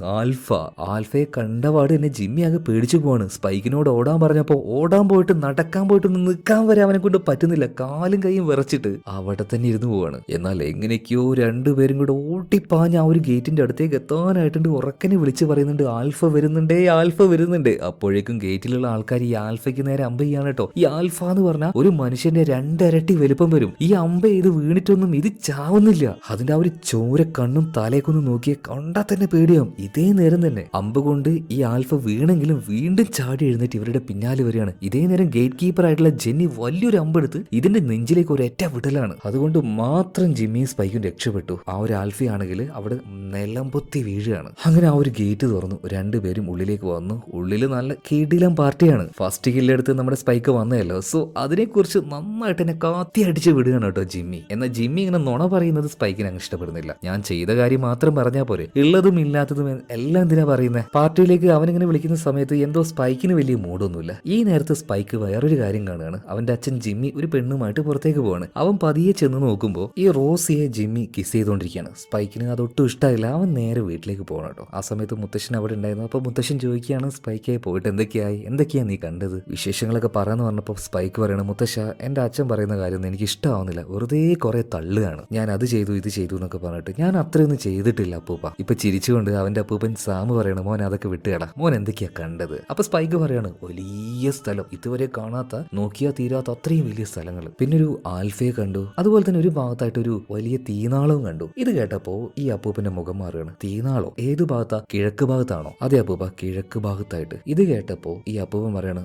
ആൽഫയെ കണ്ടപാട് തന്നെ ജിമ്മി ആകെ പേടിച്ചു പോവാണ്. സ്പൈക്കിനോട് ഓടാൻ പറഞ്ഞപ്പോ ഓടാൻ പോയിട്ട് നടക്കാൻ പോയിട്ട് നിൽക്കാൻ വരെ അവനെ കൊണ്ട് പറ്റുന്നില്ല. കാലും കൈയും വിറച്ചിട്ട് അവിടെ തന്നെ ഇരുന്ന് പോവാണ്. എന്നാൽ എങ്ങനെയൊക്കെയോ രണ്ടുപേരും കൂടെ ഓട്ടിപ്പാഞ്ഞ് ആ ഒരു ഗേറ്റിന്റെ അടുത്തേക്ക് എത്താനായിട്ടുണ്ട്. ഉറക്കനെ വിളിച്ച് പറയുന്നുണ്ട്, ആൽഫ വരുന്നുണ്ടേ. അപ്പോഴേക്കും ഗേറ്റിലുള്ള ആൾക്കാർ ഈ ആൽഫയ്ക്ക് നേരെ അമ്പ ചെയ്യാണ് കേട്ടോ. ഈ ആൽഫ എന്ന് പറഞ്ഞാൽ ഒരു മനുഷ്യന്റെ 2 ഇരട്ടി വലുപ്പം വരും. ഈ അമ്പ ഇത് വീണിട്ടൊന്നും ഇത് ചാവുന്നില്ല. അതിന്റെ ആ ഒരു ചോര കണ്ണും തലേക്കൊന്നും നോക്കിയ കണ്ടാൽ തന്നെ പേടിയാവും. ഇതേ നേരം തന്നെ അമ്പ് കൊണ്ട് ഈ ആൽഫ വീണെങ്കിലും വീണ്ടും ചാടി എഴുന്നേറ്റ് ഇവരുടെ പിന്നാലെ വരികയാണ്. ഇതേ നേരം ഗേറ്റ് കീപ്പർ ആയിട്ടുള്ള ജെന്നി വലിയൊരു അമ്പെടുത്ത് ഇതിന്റെ നെഞ്ചിലേക്ക് ഒരൊറ്റ വിടലാണ്. അതുകൊണ്ട് മാത്രം ജിമ്മിയും സ്പൈക്കും രക്ഷപ്പെട്ടു. ആ ഒരു ആൽഫയാണെങ്കിൽ അവിടെ നിലംപൊത്തി വീഴുകയാണ്. അങ്ങനെ ആ ഒരു ഗേറ്റ് തുറന്നു. രണ്ടുപേരും ഉള്ളിലേക്ക് വന്നു. ഉള്ളിൽ നല്ല കിടിലം പാർട്ടിയാണ്. ഫസ്റ്റ് കില്ലെടുത്ത് നമ്മുടെ സ്പൈക്ക് വന്നതല്ലോ. സോ അതിനെക്കുറിച്ച് നന്നായിട്ട് എന്നെ കാത്തി അടിച്ച് വിടുകയാണ് കേട്ടോ ജിമ്മി. എന്നാൽ ജിമ്മി ഇങ്ങനെ നുണ പറയുന്നത് സ്പൈക്കിന് അങ്ങ് ഇഷ്ടപ്പെടുന്നില്ല. ഞാൻ ചെയ്ത കാര്യം മാത്രം പറഞ്ഞാൽ പോരെ, ഉള്ളതും ഇല്ലാത്തതും എല്ലാം എന്തിനാ പറയുന്നത്. പാർട്ടിയിലേക്ക് അവനിങ്ങനെ വിളിക്കുന്ന സമയത്ത് എന്തോ സ്പൈക്കിന് വലിയ മൂടൊന്നുമില്ല. ഈ നേരത്തെ സ്പൈക്ക് വേറൊരു കാര്യം കാണുകയാണ്. അവന്റെ അച്ഛൻ ജിമ്മി ഒരു പെണ്ണുമായിട്ട് പുറത്തേക്ക് പോവാണ്. അവൻ പതിയെ ചെന്ന് നോക്കുമ്പോൾ ഈ റോസിയെ ജിമ്മി കിസ് ചെയ്തുകൊണ്ടിരിക്കുകയാണ്. സ്പൈക്കിന് അതൊട്ടും ഇഷ്ടമായില്ല. അവൻ നേരെ വീട്ടിലേക്ക് പോകണം കേട്ടോ. ആ സമയത്ത് മുത്തശ്ശൻ അവിടെ ഉണ്ടായിരുന്നു. അപ്പോൾ മുത്തശ്ശൻ ചോദിക്കുകയാണ്, സ്പൈക്കായി പോയിട്ട് എന്തൊക്കെയാ നീ കണ്ടത്, വിശേഷങ്ങളൊക്കെ പറയാന്ന് പറഞ്ഞപ്പോൾ സ്പൈക്ക് പറയണം, മുത്തശ്ശ എൻ്റെ അച്ഛൻ പറയുന്ന കാര്യമൊന്നും എനിക്ക് ഇഷ്ടമാവുന്നില്ല, വെറുതെ കുറെ തള്ളുകയാണ്, ഞാൻ അത് ചെയ്തു ഇത് ചെയ്തു എന്നൊക്കെ പറഞ്ഞിട്ട്. ഞാൻ അത്രയൊന്നും ചെയ്തിട്ടില്ല അപ്പൂപ്പ. ഇപ്പൊ ചിരിച്ചുകൊണ്ട് അവന്റെ അപ്പൂപ്പൻ സാമ് പറയണം, മോൻ അതൊക്കെ വിട്ടുകടാ, മോൻ എന്തൊക്കെയാ കണ്ടത്. അപ്പൊ സ്പൈക്ക് പറയാണ്, വലിയ സ്ഥലം, ഇതുവരെ കാണാത്ത നോക്കിയാ തീരാത്ത അത്രയും വലിയ സ്ഥലങ്ങൾ. പിന്നെ ഒരു ആൽഫയെ കണ്ടു. അതുപോലെ തന്നെ ഒരു ഭാഗത്തായിട്ട് ഒരു വലിയ തീനാളവും കണ്ടു. ഇത് കേട്ടപ്പോ ഈ അപ്പൂപ്പന്റെ മുഖം മാറുകയാണ്. തീനാളോ? ഏത് ഭാഗത്താ? കിഴക്ക് ഭാഗത്താണോ? അതെ അപ്പൂപ്പ, കിഴക്ക് ഭാഗത്തായിട്ട്. ഇത് കേട്ടപ്പോ ഈ അപ്പൂപ്പൻ പറയാണ്,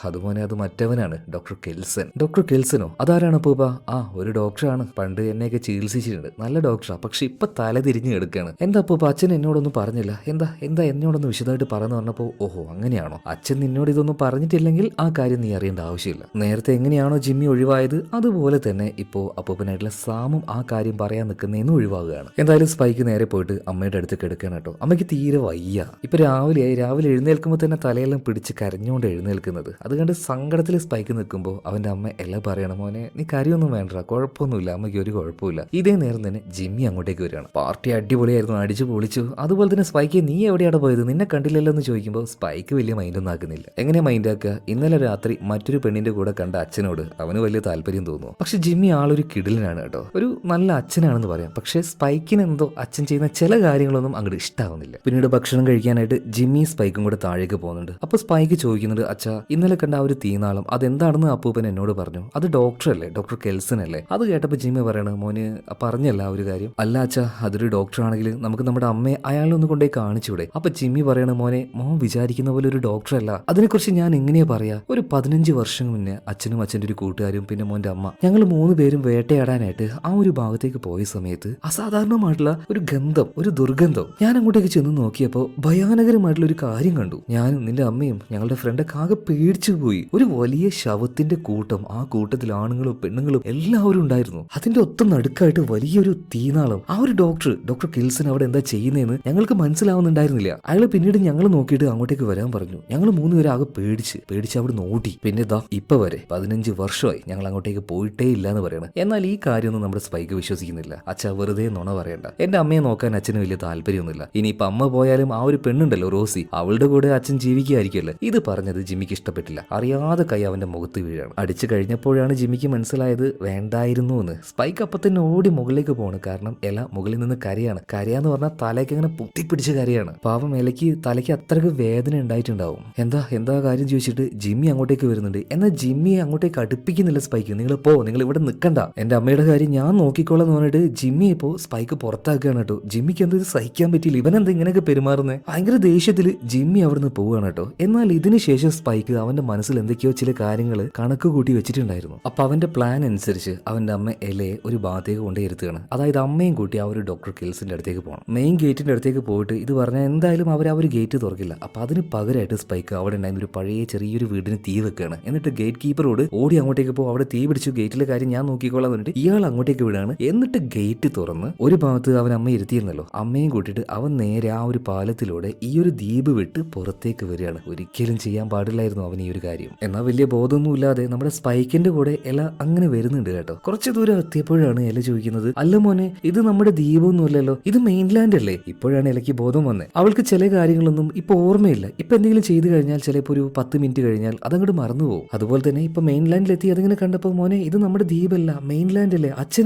അതുപോലെ അത് മറ്റവനാണ്, ഡോക്ടർ കെൽസൺ. ഡോക്ടർ കെൽസനോ? അതാരാണ് അപ്പൂപ്പ? ഒരു ഡോക്ടറാണ്, പണ്ട് എന്നെയൊക്കെ ചികിത്സിച്ചിട്ടുണ്ട്, നല്ല ഡോക്ടറാ, പക്ഷെ ഇപ്പൊ തല തിരിഞ്ഞ് എടുക്കാണ്. എന്താ അപ്പൂപ്പ, അച്ഛൻ എന്നോടൊന്നും പറഞ്ഞില്ല, എന്താ എന്നോടൊന്ന് വിശദമായിട്ട് പറഞ്ഞു പറഞ്ഞപ്പോ, ഓഹോ അങ്ങനെയാണോ, അച്ഛൻ നിന്നോട് ഇതൊന്നും പറഞ്ഞിട്ടില്ലെങ്കിൽ ആ കാര്യം നീ അറിയേണ്ട ആവശ്യമില്ല. നേരത്തെ എങ്ങനെയാണോ ജിമ്മി ഒഴിവായത് അതുപോലെ തന്നെ ഇപ്പോ അപ്പൂപ്പനായിട്ടുള്ള സാമും ആ കാര്യം പറയാൻ നിൽക്കുന്നതെന്ന് ഒഴിവാകുകയാണ്. എന്തായാലും സ്പൈക്ക് നേരെ പോയിട്ട് അമ്മയുടെ അടുത്ത് കിടക്കുകയാണ് കേട്ടോ. അമ്മയ്ക്ക് തീരെ വയ്യ. ഇപ്പൊ രാവിലെ എഴുന്നേൽക്കുമ്പോൾ തന്നെ തലയെല്ലാം പിടിച്ച് കരഞ്ഞുകൊണ്ട് എഴുന്നേൽക്കുന്നത്. അത് കണ്ട് സങ്കടത്തിൽ സ്പൈക്ക് നിൽക്കുമ്പോൾ അവന്റെ അമ്മ എല്ലാം പറയണം, മോനെ നീ കരയൊന്നും വേണ്ട, കുഴപ്പമൊന്നുമില്ല, അമ്മയ്ക്ക് ഒരു കുഴപ്പമില്ല. ഇതേ നേരം തന്നെ ജിമ്മി അങ്ങോട്ടേക്ക് വരികയാണ്. പാർട്ടി അടിപൊളിയായിരുന്നു, അടിച്ചു പൊളിച്ചു. അതുപോലെ തന്നെ സ്പൈക്ക്, നീ എവിടെയാണ് പോയത്, നിന്നെ കണ്ടില്ലല്ലോ എന്ന് ചോദിക്കുമ്പോൾ സ്പൈക്ക് വലിയ മൈൻഡൊന്നും ആക്കുന്നില്ല. എങ്ങനെ മൈൻഡാക്കുക, ഇന്നലെ രാത്രി മറ്റൊരു പെണ്ണിന്റെ കൂടെ കണ്ട അച്ഛനോട് അവന് വലിയ താല്പര്യം തോന്നുന്നു. പക്ഷെ ജിമ്മി ആളൊരു കിടിലനാണ് കേട്ടോ, ഒരു നല്ല അച്ഛനാണെന്ന് പറയാം. പക്ഷെ സ്പൈക്കിന് എന്തോ അച്ഛൻ ചെയ്യുന്ന ചില കാര്യങ്ങളൊന്നും അങ്ങോട്ട് ഇഷ്ടാവുന്നില്ല. പിന്നീട് ഭക്ഷണം കഴിക്കാനായിട്ട് ജിമ്മി സ്പൈക്കും കൂടെ താഴേക്ക് പോകുന്നുണ്ട്. അപ്പൊ സ്പൈക്ക് ചോദിക്കുന്നുണ്ട്, അച്ഛാ ഇന്നലെ കണ്ട ആ ഒരു തീനാളം അതെന്താണെന്ന് അപ്പൂപ്പൻ എന്നോട് പറഞ്ഞു, അത് ഡോക്ടറല്ലേ, ഡോക്ടർ കെൽസൺ അല്ലേ? അത് കേട്ടപ്പോൾ ജിമ്മി പറയണ, മോന് പറഞ്ഞല്ല ആ ഒരു കാര്യം. അല്ല അച്ഛാ, അതൊരു ഡോക്ടർ ആണെങ്കിൽ നമുക്ക് നമ്മുടെ അമ്മയെ അയാളൊന്ന് കൊണ്ടുപോയി കാണിച്ചൂടെ? അപ്പൊ ജിമ്മി പറയണ മോനെ, മോൻ വിചാരിക്കുന്ന പോലെ ഒരു ഡോക്ടർ അല്ല. അതിനെക്കുറിച്ച് ഞാൻ എങ്ങനെയാ പറയാ? ഒരു 15 വർഷം മുന്നേ അച്ഛനും അച്ഛൻ്റെ ഒരു കൂട്ടുകാരും പിന്നെ മോന്റെ അമ്മ, ഞങ്ങൾ 3 പേരും വേട്ടയാടാനായിട്ട് ആ ഒരു ഭാഗത്തേക്ക് പോയ സമയത്ത് അസാധാരണമായിട്ടുള്ള ഒരു ഗന്ധം, ഒരു ദുർഗന്ധം. ഞാൻ അങ്ങോട്ടേക്ക് ചെന്ന് നോക്കിയപ്പോൾ ഭയാനകരമായിട്ടുള്ള ഒരു കാര്യം കണ്ടു. ഞാനും നിന്റെ അമ്മയും ഞങ്ങളുടെ ഫ്രണ്ടൊക്കെ ആകെ പേടിച്ചു പോയി. ഒരു വലിയ ശവത്തിന്റെ കൂട്ടം. ആ കൂട്ടത്തിൽ ആണുങ്ങളും പെണ്ണുങ്ങളും എല്ലാവരും ഉണ്ടായിരുന്നു. അതിന്റെ ഒത്ത നടുക്കായിട്ട് വലിയൊരു തീനാളം. ആ ഒരു ഡോക്ടർ കിൽസൺ അവിടെ എന്താ ചെയ്യുന്നതെന്ന് ഞങ്ങൾക്ക് മനസ്സിലാവുന്നുണ്ടായിരുന്നില്ല. അയാൾ പിന്നീട് ഞങ്ങൾ നോക്കിയിട്ട് അങ്ങോട്ടേക്ക് വരാൻ പറഞ്ഞു. ഞങ്ങൾ 3 പേരും ആകെ പേടിച്ച് അവിടെ നോട്ടി. പിന്നെ ദാ ഇപ്പൊ വരെ 15 വർഷമായി ഞങ്ങൾ അങ്ങോട്ടേക്ക് പോയിട്ടേ ഇല്ല എന്ന് പറയണം. എന്നാൽ ഈ കാര്യമൊന്നും നമ്മുടെ സ്പൈക്ക് വിശ്വസിക്കുന്നില്ല. അച്ഛ വെറുതെ നുണ പറയണ്ട. എന്റെ അമ്മയെ നോക്കാൻ അച്ഛന് വലിയ താല്പര്യമൊന്നുമില്ല. ഇനിയിപ്പൊ അമ്മ പോയാലും ആ ഒരു പെണ്ണുണ്ടല്ലോ റോസി, അവളുടെ കൂടെ അച്ഛൻ ജീവിക്കുകയായിരിക്കുമല്ലോ. ഇത് പറഞ്ഞത് ജിമ്മിക്ക് ഇഷ്ടപ്പെട്ടില്ല. അറിയാതെ കൈ അവന്റെ മുഖത്ത് വീഴാണ്. അടിച്ചു കഴിഞ്ഞപ്പോഴാണ് ജിമ്മിക്ക് മനസ്സിലായത് വേണ്ടായിരുന്നു എന്ന്. സ്പൈക്ക് അപ്പൊ തന്നെ ഓടി മുകളിലേക്ക് പോണ്. കാരണം എല മുകളിൽ നിന്ന് കരയാണ്. കരയാന്ന് പറഞ്ഞാൽ തലയ്ക്ക് അങ്ങനെ പൊട്ടിപ്പിടിച്ച് കരയാണ്. പാവം എലയ്ക്ക് തലയ്ക്ക് അത്രയ്ക്ക് വേദന ഉണ്ടായിട്ടുണ്ടാവും. എന്താ കാര്യം ചോദിച്ചിട്ട് ജിമ്മി അങ്ങോട്ടേക്ക് വരുന്നുണ്ട്. എന്നാൽ ജിമ്മിയെ അങ്ങോട്ടേക്ക് അടുപ്പിക്കുന്നില്ല സ്പൈക്ക്. നിങ്ങൾ ഇവിടെ നിൽക്കണ്ട, എന്റെ അമ്മയുടെ കാര്യം ഞാൻ നോക്കിക്കോളാം എന്ന് പറഞ്ഞിട്ട് ജിമ്മി ഇപ്പോ സ്പൈക്ക് പുറത്താക്കുകയാണ് കേട്ടോ. ജിമ്മിക്ക് എന്താ ഇത് സഹിക്കാൻ പറ്റിയില്ല. ഇവനെന്താ ഇങ്ങനെയൊക്കെ പെരുമാറുന്നത്? ഭയങ്കര ദേഷ്യത്തില് ജിമ്മി അവിടുന്ന് പോവുകയാണ് കേട്ടോ. എന്നാൽ ഇതിന് ശേഷം സ്പൈക്ക് അവന്റെ മനസ്സിൽ എന്തൊക്കെയോ ചില കാര്യങ്ങൾ കണക്ക് കൂട്ടി വെച്ചിട്ടുണ്ടായിരുന്നു. അപ്പൊ അവന്റെ പ്ലാൻ അനുസരിച്ച് അവന്റെ അമ്മ എലയെ ഒരു ഭാഗത്തേക്ക് കൊണ്ടുവരുത്തുകയാണ്. അതായത് അമ്മയും കൂട്ടി ആ ഒരു ഡോക്ടർ കിൽസിന്റെ അടുത്തേക്ക് പോകണം. മെയിൻ ഗേറ്റിന്റെ അടുത്തേക്ക് പോയിട്ട് ഇത് പറഞ്ഞാൽ എന്തായാലും അവർ ആ ഒരു ഗേറ്റ് തുറക്കില്ല. അപ്പൊ അതിന് പകരമായിട്ട് സ്പൈക്ക് അവിടെ ഉണ്ടായിരുന്ന ഒരു പഴയ ചെറിയൊരു വീടിന് തീ വെക്കുകയാണ്. എന്നിട്ട് ഗേറ്റ് കീപ്പറോട് ഓടി അങ്ങോട്ടേക്ക് പോകും, അവിടെ തീ പിടിച്ചു, ഗേറ്റിലെ കാര്യം ഞാൻ നോക്കിക്കോളാം എന്നിട്ട് ഇയാൾ അങ്ങോട്ടേക്ക് വിടാണ്. എന്നിട്ട് ഗേറ്റ് തുറന്ന് ഒരു ഭാഗത്ത് അവൻ അമ്മ ഇരുത്തിയിരുന്നല്ലോ, അമ്മയും കൂട്ടിയിട്ട് അവൻ നേരെ ആ ഒരു പാലത്തിലൂടെ ഈ ഒരു ദ്വീപ് വിട്ട് പുറത്തേക്ക് വരികയാണ്. ഒരിക്കലും ചെയ്യാൻ പാടില്ലായിരുന്നു അവൻ ഈ ഒരു കാര്യം. എന്നാൽ വലിയ ബോധമൊന്നും ഇല്ലാതെ നമ്മുടെ സ്പൈക്കിന്റെ കൂടെ എല അങ്ങനെ വരുന്നുണ്ട് കേട്ടോ. കുറച്ച് ദൂരം എത്തിയപ്പോഴാണ് എല ചോദിക്കുന്നത്, അല്ല മോനെ, ഇത് നമ്മുടെ ദ്വീപൊന്നും അല്ലല്ലോ, ഇത് മെയിൻലാൻഡ് അല്ലേ? ഇപ്പോഴാണ് എലയ്ക്ക് ബോധം വന്നത്. അവൾക്ക് ചില കാര്യങ്ങളൊന്നും ഇപ്പൊ ഓർമ്മയില്ല. ഇപ്പൊ എന്തെങ്കിലും ചെയ്തു കഴിഞ്ഞാൽ ചിലപ്പോൾ ഒരു 10 മിനിറ്റ് കഴിഞ്ഞാൽ അതങ്ങോട്ട് മറന്നുപോകും. അതുപോലെ തന്നെ ഇപ്പൊ മെയിൻലാൻഡിലെത്തി അതിങ്ങനെ കണ്ടപ്പോൾ മോനെ, ഇത് നമ്മുടെ ദ്വീപല്ല, മെയിൻലാൻഡ് അല്ലേ,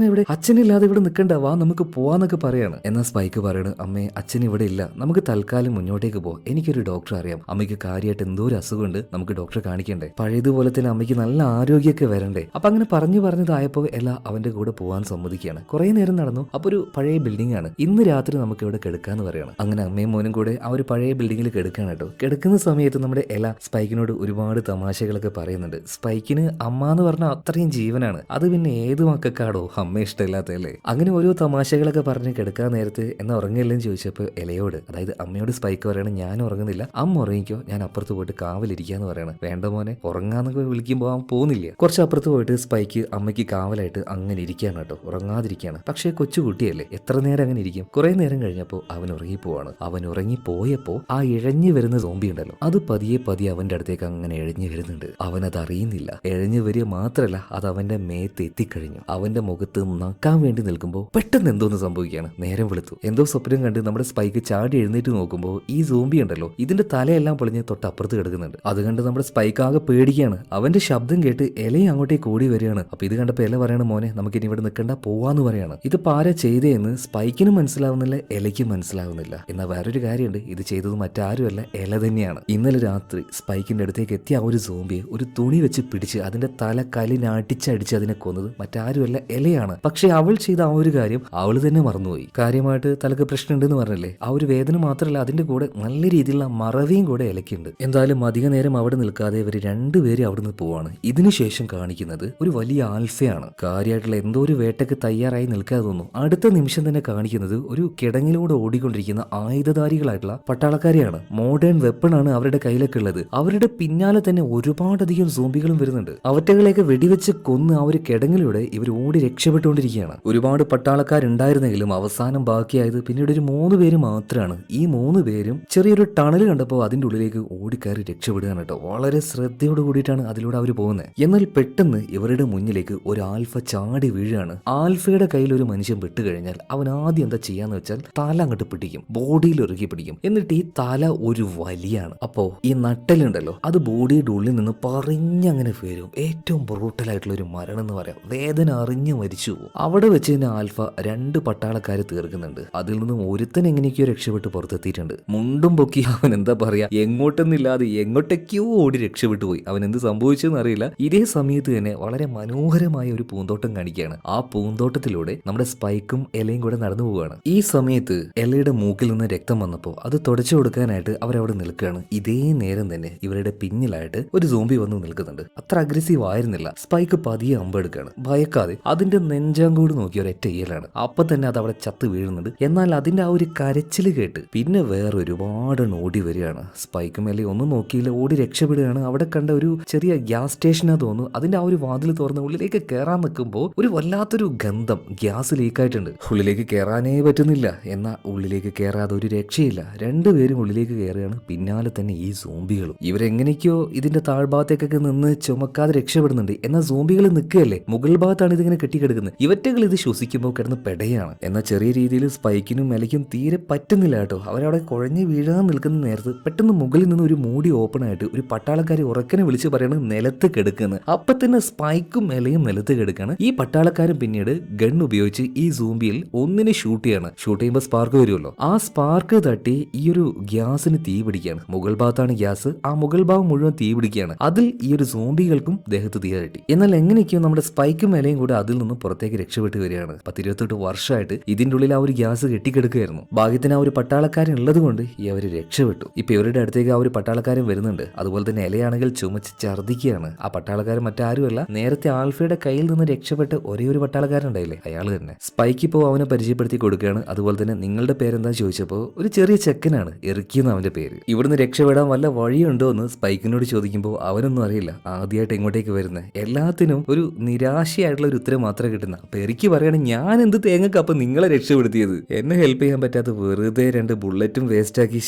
അച്ഛനില്ലാതെ ഇവിടെ നിൽക്കണ്ട, വാ നമുക്ക് പോവാന്നൊക്കെ പറയാണ്. എന്നാൽ സ്പൈക്ക് പറയണ്, അമ്മേ അച്ഛൻ ഇവിടെ ഇല്ല, നമുക്ക് തൽക്കാലം മുന്നോട്ടേക്ക് പോകാം, എനിക്കൊരു ഡോക്ടറെ അറിയാം, അമ്മയ്ക്ക് കാര്യമായിട്ട് എന്തോ ഒരു അസുഖമുണ്ട്, നമുക്ക് ഡോക്ടറെ കാണിക്കണ്ടേ, പഴയതുപോലെ തന്നെ അമ്മയ്ക്ക് നല്ല ആരോഗ്യമൊക്കെ വരണ്ടേ. അപ്പൊ അങ്ങനെ പറഞ്ഞതായപ്പോ എല്ലാം അവന്റെ കൂടെ പോകാൻ സമ്മതിക്കുകയാണ്. കുറെ നേരം നടന്നു. അപ്പൊ ഒരു പഴയ ബിൽഡിംഗ് ആണ്. ഇന്ന് രാത്രി നമുക്ക് ഇവിടെ കിടക്കാന്ന് പറയാണ്. അങ്ങനെ അമ്മയും മോനും കൂടെ ആ ഒരു പഴയ ബിൽഡിംഗിൽ കിടക്കാണ് കേട്ടോ. കിടക്കുന്ന സമയത്ത് നമ്മുടെ എല സ്പൈക്കിനോട് ഒരുപാട് തമാശകളൊക്കെ പറയുന്നുണ്ട്. സ്പൈക്കിന് അമ്മ എന്ന് പറഞ്ഞാൽ അത്രയും ജീവനാണ്. അത് പിന്നെ ഏത് മക്കൾക്കാടോ അമ്മ ഇഷ്ടമില്ലാത്തല്ലേ. അങ്ങനെ ഓരോ തമാശകളൊക്കെ പറഞ്ഞ് കിടക്കാൻ നേരത്ത് എന്നാ ഉറങ്ങില്ലെന്ന് ചോദിച്ചപ്പോൾ എലയോട്, അതായത് അമ്മയോട് സ്പൈക്ക് പറയണം, ഞാൻ ഉറങ്ങുന്നില്ല, അമ്മ ഉറങ്ങിക്കോ, ഞാൻ അപ്പുറത്ത് പോയിട്ട് കാവലിരിക്കാന്ന് പറയണം. വേണ്ട മോനെ, ഉറങ്ങാന്നൊക്കെ വിളിക്കുമ്പോൾ അവൻ പോകുന്നില്ല. കുറച്ച് അപ്പുറത്ത് പോയിട്ട് സ്പൈക്ക് അമ്മയ്ക്ക് കാവലായിട്ട് അങ്ങനെ ഇരിക്കുകയാണ് കേട്ടോ, ഉറങ്ങാതിരിക്കുകയാണ്. പക്ഷേ കൊച്ചുകുട്ടിയല്ലേ, എത്ര നേരം അങ്ങനെ ഇരിക്കും. കുറെ നേരം കഴിഞ്ഞപ്പോൾ അവൻ ഉറങ്ങിപ്പോവാണ്. അവൻ ഉറങ്ങിപ്പോയപ്പോ ആ ഇഴഞ്ഞു വരുന്ന സോംബി ഉണ്ടല്ലോ, അത് പതിയെ അവന്റെ അടുത്തേക്ക് അങ്ങനെ ഇഴഞ്ഞു വരുന്നുണ്ട്. അവനത് അറിയുന്നില്ല. ഇഴഞ്ഞു വരിക മാത്രല്ല, അത് അവന്റെ മേത്ത് എത്തിക്കഴിഞ്ഞു. അവന്റെ മുഖത്ത് നക്കാൻ വേണ്ടി നിൽക്കുമ്പോൾ പെട്ടെന്ന് എന്തോന്ന് സംഭവിക്കുകയാണ്. നേരം വെളുത്തു. എന്തോ സ്വപ്നം കണ്ട് നമ്മുടെ സ്പൈക്ക് ചാടി എഴുന്നേറ്റ് നോക്കുമ്പോൾ ഈ സോംബി ഉണ്ടല്ലോ, ഇതിന്റെ തലയെല്ലാം പൊളിഞ്ഞ് തൊട്ടപ്പുറത്ത് കിടക്കുന്നുണ്ട്. അത് കണ്ട് നമ്മുടെ സ്പൈക്ക് ആകെ പേടിക്കുകയാണ്. അവന്റെ ശബ്ദം കേട്ട് എലയും അങ്ങോട്ടേക്ക് ഓടി വരികയാണ്. അപ്പൊ ഇത് കണ്ടപ്പോൾ എല പറയണ, മോനെ നമുക്ക് ഇനി ഇവിടെ നിൽക്കണ്ട, പോവാന്ന് പറയാണ്. ഇത് പാര ചെയ്തേന്ന് സ്പൈക്കിനും മനസ്സിലാവുന്നില്ല, എലയ്ക്കും മനസ്സിലാവുന്നില്ല. എന്നാൽ വേറൊരു കാര്യമുണ്ട്, ഇത് ചെയ്തത് മറ്റാരുമല്ല, എല തന്നെയാണ്. ഇന്നലെ രാത്രി സ്പൈക്കിന്റെ അടുത്തേക്ക് എത്തിയ ആ ഒരു സോംബിയെ ഒരു തുണി വെച്ച് പിടിച്ച് അതിന്റെ തല കല്ലിനടിച്ചടിച്ച് അതിനെ കൊന്നത് മറ്റാരുമല്ല, എലയാണ്. പക്ഷെ അവൾ ചെയ്ത ആ ഒരു കാര്യം അവൾ തന്നെ മറന്നുപോയി. കാര്യമായിട്ട് തലക്ക് പ്രശ്നമുണ്ടെന്ന് പറഞ്ഞല്ലേ, ആ ഒരു വേദന മാത്രമല്ല, അതിന്റെ കൂടെ നല്ല രീതിയിലുള്ള മറവിയും കൂടെ എലയ്ക്കുണ്ട്. എന്തായാലും അധിക നേരം അവിടെ നിൽക്കാതെ ഇവർ രണ്ടുപേരും അവിടുന്ന് പോവാണ്. ഇതിനുശേഷം കാണിക്കുന്നത് ഒരു വലിയ ആൽഫയാണ്. കാര്യമായിട്ടുള്ള എന്തോ ഒരു വേട്ടയ്ക്ക് തയ്യാറായി നിൽക്കാതെ തോന്നുന്നു. അടുത്ത നിമിഷം തന്നെ കാണിക്കുന്നത് ഒരു കിടങ്ങിലൂടെ ഓടിക്കൊണ്ടിരിക്കുന്ന ആയുധധാരികളായിട്ടുള്ള പട്ടാളക്കാരെയാണ്. മോഡേൺ വെപ്പണാണ് അവരുടെ കയ്യിലൊക്കെ ഉള്ളത്. അവരുടെ പിന്നാലെ തന്നെ ഒരുപാടധികം സോംബികളും വരുന്നുണ്ട്. അവറ്റകളെയൊക്കെ വെടിവെച്ച് കൊന്ന് ആ ഒരു കിടങ്ങിലൂടെ ഇവർ ഓടി രക്ഷപ്പെട്ടുകൊണ്ടിരിക്കുകയാണ്. ഒരുപാട് പട്ടാളക്കാരുണ്ടായിരുന്നെങ്കിലും അവസാനം ബാക്കിയായത് പിന്നീട് ഒരു 3 പേര് മാത്രമാണ്. ഈ 3 പേരും ചെറിയൊരു ടണൽ കണ്ടപ്പോൾ അതിന്റെ ഉള്ളിലേക്ക് ഓടിക്കയറി രക്ഷപ്പെടുകയാണ് കേട്ടോ. വളരെ ശ്രദ്ധയോട് കൂടിയിട്ടാണ് അതിലൂടെ അവർ പോകുന്നത്. എന്നാൽ പെട്ടെന്ന് ഇവരുടെ മുന്നിലേക്ക് ഒരു ആൽഫ ചാടി വീഴാണ്. ആൽഫയുടെ കയ്യിൽ ഒരു മനുഷ്യൻ വിട്ടുകഴിഞ്ഞാൽ അവൻ ആദ്യം എന്താ ചെയ്യാന്ന് വെച്ചാൽ തല അങ്ങോട്ട് പിടിക്കും, ബോഡിയിൽ ഇറുകി പിടിക്കും. എന്നിട്ട് ഈ തല ഒരു വലിയാണ്. അപ്പോ ഈ നട്ടലുണ്ടല്ലോ, അത് ബോഡിയുടെ ഉള്ളിൽ നിന്ന് പറഞ്ഞങ്ങനെ വരും. ഏറ്റവും ബ്രൂട്ടലായിട്ടുള്ള ഒരു മരണം എന്ന് പറയാം. വേദന അറിഞ്ഞ് മരിച്ചു പോകും. അവിടെ വെച്ച് തന്നെ ആൽഫ 2 പട്ടാളക്കാരെ തീർക്കുന്നുണ്ട്. അതിൽ നിന്നും ഒരുത്തൻ എങ്ങനെയൊക്കെയോ രക്ഷപ്പെട്ട് പുറത്തെത്തിയിട്ടുണ്ട്. മുണ്ടും പൊക്കി അവൻ എന്താ പറയാ, എങ്ങോട്ടൊന്നില്ലാതെ എങ്ങോട്ടൊക്കെയോ ഓടി രക്ഷപ്പെട്ടു പോയി. അവൻ എന്ത് സംഭവിച്ചെന്ന് അറിയില്ല. ഇതേ സമയത്ത് തന്നെ വളരെ മനോഹരമായ ഒരു പൂന്തോട്ടം കാണിക്കുകയാണ്. ആ പൂന്തോട്ടത്തിലൂടെ നമ്മുടെ സ്പൈക്കും എലയും കൂടെ നടന്നു പോവുകയാണ്. ഈ സമയത്ത് എലയുടെ മൂക്കിൽ നിന്ന് നിന്ന് രക്തം വന്നപ്പോൾ അത് തുടച്ചു കൊടുക്കാനായിട്ട് അവരവിടെ നിൽക്കുകയാണ്. ഇതേ നേരം തന്നെ ഇവരുടെ പിന്നിലായിട്ട് ഒരു സോംബി വന്ന് നിൽക്കുന്നുണ്ട്. അത്ര അഗ്രസീവ് ആയിരുന്നില്ല. സ്പൈക്ക് പതിയെ അമ്പെടുക്കാണ്. ഭയക്കാതെ അതിന്റെ നെഞ്ചാങ്കോട് നോക്കി ഒരൊറ്റ ഇയലാണ്. അപ്പൊ തന്നെ അത് അവിടെ ചത്ത് വീഴുന്നുണ്ട്. എന്നാൽ അതിന്റെ ആ ഒരു കരച്ചിൽ കേട്ട് പിന്നെ വേറെ ഒരുപാട് ഓടി വരികയാണ്. സ്പൈക്ക് മേലെ ഒന്നും നോക്കിയില്ല, ഓടി രക്ഷപ്പെടുകയാണ്. അവിടെ കണ്ട ഒരു ചെറിയ ഗ്യാസ് സ്റ്റേഷനാ തോന്നുന്നു. അതിന്റെ ആ ഒരു വാതിൽ തുറന്ന് ഉള്ളിലേക്ക് കയറാൻ നിൽക്കുമ്പോൾ ഒരു വല്ലാത്തൊരു ഗന്ധം, ഗ്യാസ് ലീക്കായിട്ടുണ്ട്. ഉള്ളിലേക്ക് കയറാനേ പറ്റുന്നില്ല. എന്നാൽ ഉള്ളിലേക്ക് കയറാതെ ഒരു രക്ഷയില്ല. രണ്ടുപേരും ഉള്ളിലേക്ക് കയറുകയാണ്. പിന്നാലെ തന്നെ ഈ സോംബികളും. ഇവരെങ്ങനെയൊക്കെയോ ഇതിന്റെ താഴ്ഭാഗത്തേക്കൊക്കെ നിന്ന് ചുമക്കാതെ രക്ഷപ്പെടുന്നുണ്ട്. എന്നാൽ സോംബികൾ നിൽക്കുകയല്ലേ, മുകൾ ഭാഗത്താണ് ഇതിങ്ങനെ കെട്ടിക്കിടക്കുന്നത്. ഇവറ്റകൾ ഇത് ശ്വസിക്കുമ്പോൾ കിടന്ന് പെടയാണ്. എന്നാൽ ചെറിയ രീതിയിൽ സ്പൈക്കിനും മെലയ്ക്കും തീരെ പറ്റുന്നില്ല കേട്ടോ. അവരവിടെ കുഴഞ്ഞ് വീഴാൻ നിൽക്കുന്ന നേരത്ത് പെട്ടെന്ന് മുകളിൽ നിന്ന് ഒരു മൂടി ഓപ്പൺ ആയിട്ട് ഒരു പട്ടാളക്കാരി ഉറക്കനെ വിളിച്ച് പറയണത് നിലത്ത് കിടക്കുന്നത്. അപ്പൊ തന്നെ സ്പൈക്കും മെലയും നിലത്ത് കിടക്കാണ്. ഈ പട്ടാളക്കാരൻ പിന്നീട് ഗൺ ഉപയോഗിച്ച് ഈ സോംബിയിൽ ഒന്നിനെ ഷൂട്ട് ചെയ്യാണ്. ഷൂട്ട് ചെയ്യുമ്പോൾ സ്പാർക്ക് വരുമല്ലോ. ആ സ്പാർക്ക് തട്ടി ഈ ഒരു ഗ്യാസിന് തീ പിടിക്കുകയാണ്. മുകൾ ഭാഗത്താണ് ഗ്യാസ്. ആ മുകൾ ഭാഗം മുഴുവൻ തീ പിടിക്കുകയാണ്. അതിൽ ഈ ഒരു സോംബികൾക്കും ദേഹത്ത് തീ തട്ടി. എന്നാൽ എങ്ങനെയൊക്കെയോ നമ്മുടെ സ്പൈക്കും മെലയും കൂടെ അതിൽ നിന്ന് പുറത്തേക്ക് രക്ഷപ്പെട്ട് വരികയാണ്. 10-28 വർഷമായിട്ട് ഇതിന്റെ ഉള്ളിൽ ആ ഒരു ഗ്യാസ് കെട്ടിക്കിടക്കുകയായിരുന്നു. ഭാഗ്യത്തിന് ആ ഒരു പട്ടാളക്കാരൻ ഉള്ളത് കൊണ്ട് ഈ അവര് രക്ഷപ്പെട്ടു. ഇപ്പൊ ഇവരുടെ അടുത്തേക്ക് ആ ഒരു പട്ടാളക്കാരൻ വരുന്നുണ്ട്. അതുപോലെ തന്നെ ഇലയാണെങ്കിൽ ചുമച്ച് ഛർദ്ദിക്കുകയാണ്. ആ പട്ടാളക്കാരൻ മറ്റാരുമല്ല, നേരത്തെ ആൽഫയുടെ കയ്യിൽ നിന്ന് രക്ഷപ്പെട്ട് ഒരേ ഒരു പട്ടാളക്കാരൻ ഉണ്ടായില്ലേ, അയാൾ തന്നെ. സ്പൈക്ക് ഇപ്പോൾ അവനെ പരിചയപ്പെടുത്തി കൊടുക്കുകയാണ്. അതുപോലെ തന്നെ നിങ്ങളുടെ പേരെന്താ ചോദിച്ചപ്പോൾ ഒരു ചെറിയ ചെക്കനാണ്, എറിക്കുന്ന അവന്റെ പേര്. ഇവിടുന്ന് രക്ഷപ്പെടാൻ വല്ല വഴിയുണ്ടോ എന്ന് സ്പൈക്കിനോട് ചോദിക്കുമ്പോൾ അവനൊന്നും അറിയില്ല. ആദ്യമായിട്ട് ഇങ്ങോട്ടേക്ക് വരുന്നത്. എല്ലാത്തിനും ഒരു നിരാശയായിട്ടുള്ള ഒരു ഉത്തരം മാത്രമേ കിട്ടുന്ന. അപ്പൊ എറിക്ക് പറയുകയാണെങ്കിൽ ഞാൻ എന്ത് തേങ്ങക്ക് അപ്പൊ നിങ്ങളെ രക്ഷപ്പെടുത്തിയത്, എന്നെ ഹെൽപ്പ് ചെയ്യാൻ പറ്റാത്ത വെറുതെ 2 ബുള്ളറ്റും വേസ്റ്റ് ആക്കി